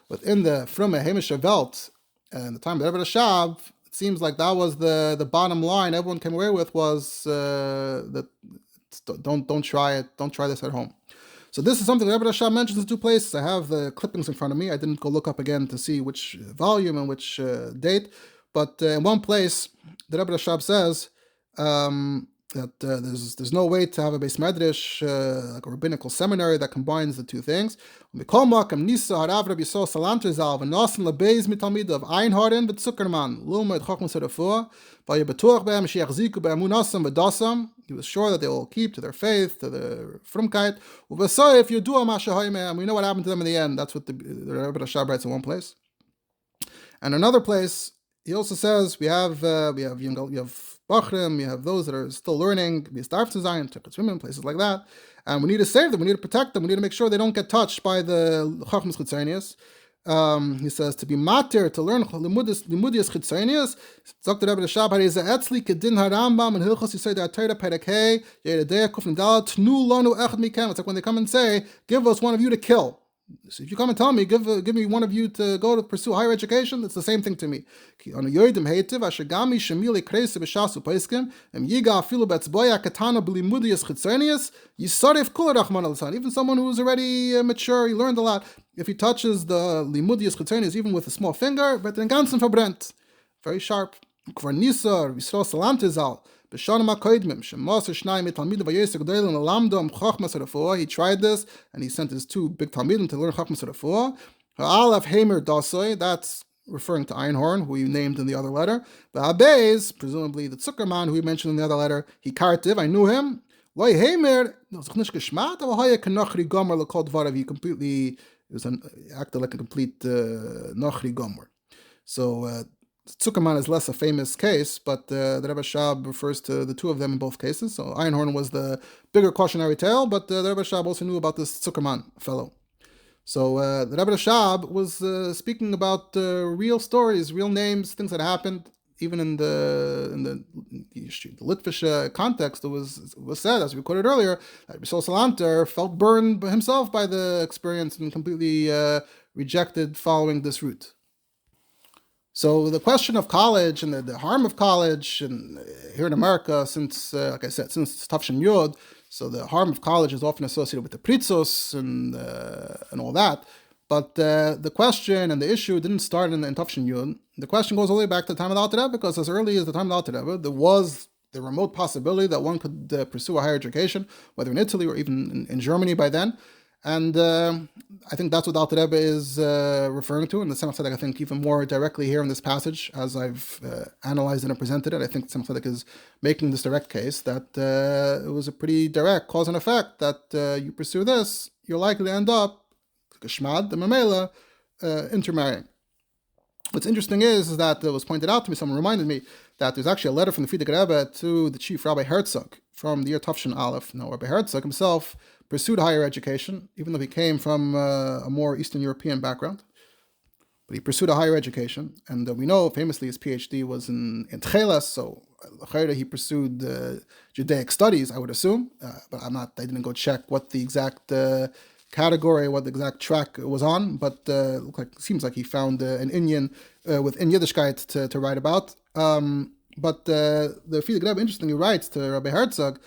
within the Frumme Heimische Welt, and the time of Rebbe Rashab, it seems like that was the bottom line everyone came away with was that don't try it, don't try this at home. So this is something Rebbe Rashab mentions in two places. I have the clippings in front of me. I didn't go look up again to see which volume and which date, but in one place, the Rebbe Rashab says that there's no way to have a Beis Medrash, like a rabbinical seminary that combines the two things. Of Einhorn but Zuckerman, Lilmed chochmos Refuah, he was sure that they will keep to their faith, to their frumkeit. If you do a we know what happened to them in the end. That's what the Rebbe Rashab writes in one place. And another place, He also says we have Bachrim, we have those that are still learning, we start to Zion, women, places like that, and we need to save them, we need to protect them, we need to make sure they don't get touched by the chochmos chitzonius. He says to be matir, to learn limudias chitzonius. Dr. Rebbe Rashab hariza etzli kedin harambam and hilchos yisay da Torah perek yedei kuf nidal tnu lanu echad mikem. It's like when they come and say, give us one of you to kill. So if you come and tell me, give me one of you to go to pursue higher education, it's the same thing to me. Even someone who's already mature, he learned a lot. If he touches the limudiyas chitzonius, even with a small finger, but then ganzen verbrennt, very sharp. He tried this, and he sent his two big talmidim to learn chochmos dasoi. That's referring to Einhorn, who he named in the other letter. The Abeis, presumably the Zuckerman, who he mentioned in the other letter, he kartiv, I knew him. He completely, acted like a complete nochri gomer. So Zuckerman is less a famous case, but the Rebbe Rashab refers to the two of them in both cases. So Einhorn was the bigger cautionary tale, but the Rebbe Rashab also knew about this Zuckerman fellow. So the Rebbe Rashab was speaking about real stories, real names, things that happened. Even in the Litvish context, it was said, as we quoted earlier, that Bishol Salanter felt burned himself by the experience and completely rejected following this route. So the question of college and the harm of college, and here in America, since, like I said, since Tafshin Yod, so the harm of college is often associated with the pritzos and all that. But the question and the issue didn't start in Tafshin Yod. The question goes all the way back to the time of the Alter Rebbe, because as early as the time of the Alter Rebbe, there was the remote possibility that one could pursue a higher education, whether in Italy or even in Germany by then. And I think that's what Alter Rebbe is referring to, and the Tzemach Tzedek, I think, even more directly here in this passage, as I've analyzed it and presented it. I think Tzemach Tzedek is making this direct case that it was a pretty direct cause and effect, that you pursue this, you're likely to end up, Geshmad, the Mamela, intermarrying. What's interesting is that it was pointed out to me, someone reminded me, that there's actually a letter from the Frierdiker Rebbe to the chief Rabbi Herzog from the year Tafshin Aleph. Now, Rabbi Herzog himself pursued higher education, even though he came from a more Eastern European background. But he pursued a higher education, and we know famously his PhD was in Tcheles, so he pursued Judaic studies, I would assume, but I didn't go check what the exact category, what the exact track it was on, but it seems like he found an Indian within Yiddishkeit to write about. But the Frierdiker Rebbe interestingly writes to Rabbi Herzog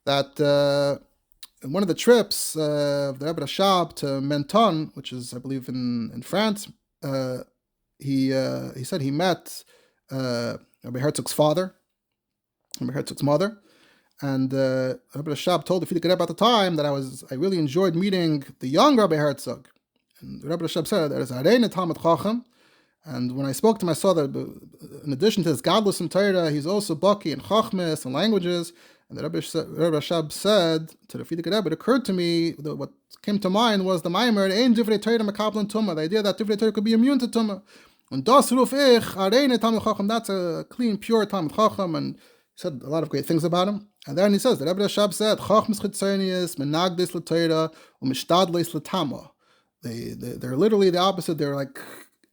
that in one of the trips of the Rebbe Rashab to Menton, which is, I believe, in France, he said he met Rabbi Herzog's father, Rabbi Herzog's mother, and Rebbe Rashab told the Frierdiker Rebbe at the time that I really enjoyed meeting the young Rabbi Herzog. And Rebbe Rashab said that is Arein Talmid Chacham. And when I spoke to him, I saw that in addition to his godless in Torah, he's also baki in chochmos and languages. And the Rebbe Rashab said to the Frierdiker Rebbe, it occurred to me that what came to mind was the Maimer, Ein Divrei Torah Mekablan Tumah, the idea that Divrei Torah could be immune to Tumah. And Das Ruf Ich, Arein Talmid Chacham, that's a clean, pure Talmid Chacham, and he said a lot of great things about him. And then he says, the Rebbe Rashab said, chochmos chitzonius, menagdes l'Torah, u'mishtadles l'Tama. They're literally the opposite. They're like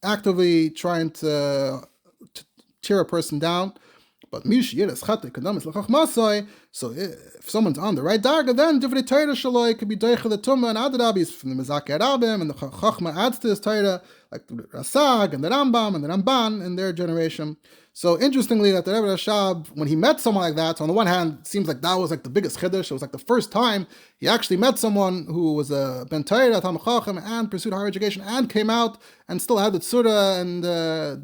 actively trying to tear a person down. But so if someone's on the right darga, then divrei Torah shaloi could be doicha the tumah and adarabis from the Mezakei Rabim, and the chochma adds to his Torah, like the Rasag and the Rambam and the Ramban in their generation. So interestingly, that the Rebbe Rashab, when he met someone like that, so on the one hand, it seems like that was like the biggest chiddush. It was like the first time he actually met someone who was a ben Torah, Talmid Chacham, and pursued higher education, and came out and still had the tzura, and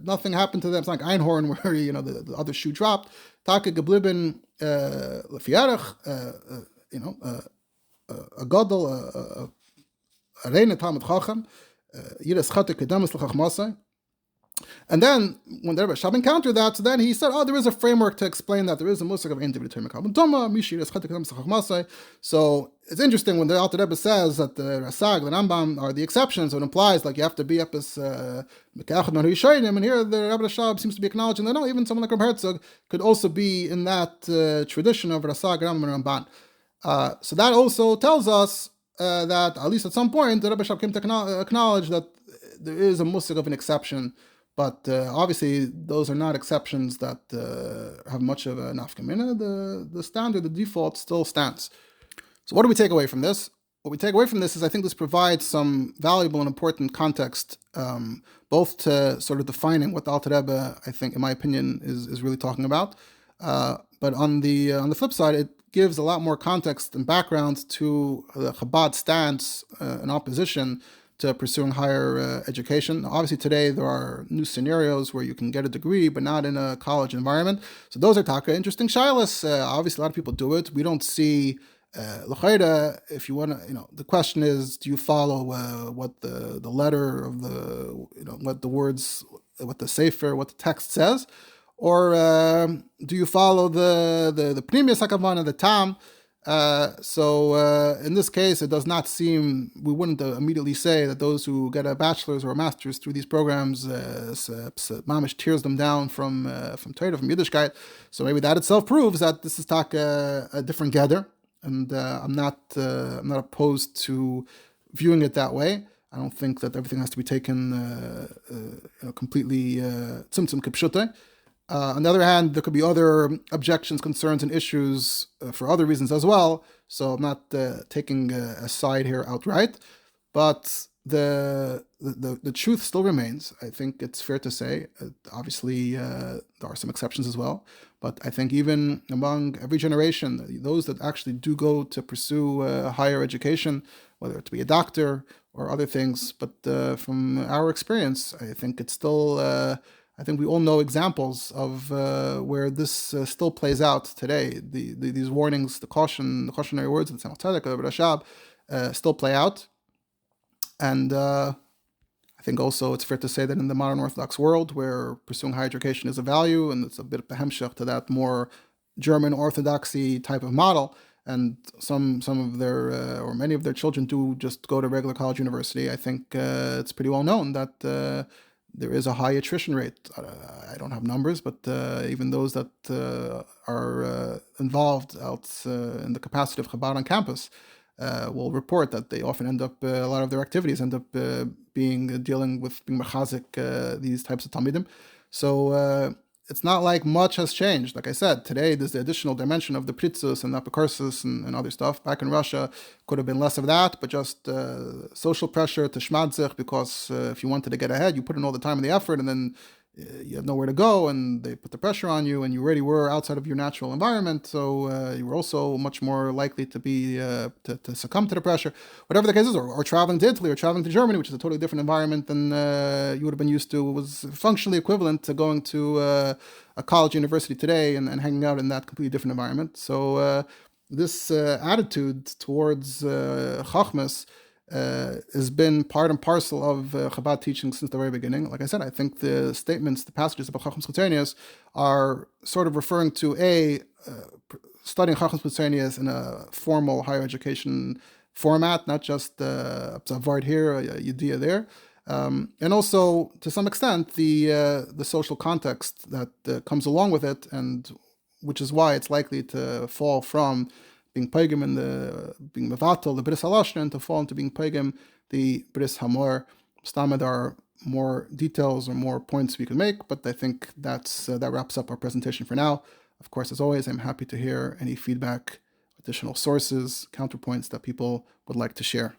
nothing happened to them. It's like Einhorn, where the other shoe dropped. Taka geblieben lefiarach, a gadol, a reine Talmid Chacham, yiras chate kedamis l'chachmasai. And then when the Rebbe Rashab encountered that, so then he said, there is a framework to explain that there is a Mussar of individual. So it's interesting when the Alter Rebbe says that the Rasag, the Rambam are the exceptions, so it implies like you have to be up as and here the Rebbe Rashab seems to be acknowledging that no, even someone like Reb Herzog could also be in that tradition of Rasag, Rambam, and Ramban. So that also tells us that at least at some point the Rebbe Rashab came to acknowledge that there is a Mussar of an exception. But obviously, those are not exceptions that have much of a nafkamina. The standard, the default, still stands. So what do we take away from this? What we take away from this is I think this provides some valuable and important context, both to sort of defining what the Alter Rebbe, I think, in my opinion, is really talking about. But on the flip side, it gives a lot more context and background to the Chabad stance in opposition to pursuing higher education. Obviously, today there are new scenarios where you can get a degree, but not in a college environment. So those are taka interesting shilas. Obviously, a lot of people do it. We don't see l'chayda. If you want to, the question is, do you follow what the letter of what the words, what the sefer, what the text says, or do you follow the pnimius hakavana, the tam? So in this case, it does not seem, we wouldn't immediately say that those who get a bachelor's or a master's through these programs, mamish tears them down from Torah, from Yiddishkeit. So maybe that itself proves that this is a different gather, and I'm not opposed to viewing it that way. I don't think that everything has to be taken completely tzimtzum kipshute. On the other hand, there could be other objections, concerns, and issues for other reasons as well. So I'm not taking a side here outright, but the truth still remains. I think it's fair to say. Obviously, there are some exceptions as well, but I think even among every generation, those that actually do go to pursue higher education, whether it be a doctor or other things, but from our experience, I think it's still. I think we all know examples of where this still plays out today. These warnings, the cautionary words of the Tzemach Tzedek, Rebbe Rashab, still play out. And I think also it's fair to say that in the modern Orthodox world, where pursuing higher education is a value, and it's a bit of a hemshech to that more German Orthodoxy type of model, and some of their or many of their children do just go to regular college university. I think it's pretty well known that. There is a high attrition rate. I don't have numbers, but even those that are involved out in the capacity of Chabad on campus will report that they often end up, a lot of their activities end up being mechazik these types of talmidim. So it's not like much has changed. Like I said, today there's the additional dimension of the pritzus and the apocryphus and other stuff. Back in Russia, could have been less of that, but just social pressure to shmadzich, because if you wanted to get ahead, you put in all the time and the effort, and then you have nowhere to go, and they put the pressure on you, and you already were outside of your natural environment, so you were also much more likely to be to succumb to the pressure, whatever the case is, or traveling to Italy or traveling to Germany, which is a totally different environment than you would have been used to. It was functionally equivalent to going to a college university today and hanging out in that completely different environment. So this attitude towards chochmos has been part and parcel of Chabad teaching since the very beginning. Like I said, I think the statements, the passages about chochmos tzedek are sort of referring to studying chochmos tzedek in a formal higher education format, not just zavard here, a yediyah there, and also to some extent the social context that comes along with it, and which is why it's likely to fall from being paigim in being mevatel, the bris halashon, to fall into being paigim, the bris hamor. Stamad are more details or more points we can make, but I think that wraps up our presentation for now. Of course, as always, I'm happy to hear any feedback, additional sources, counterpoints that people would like to share.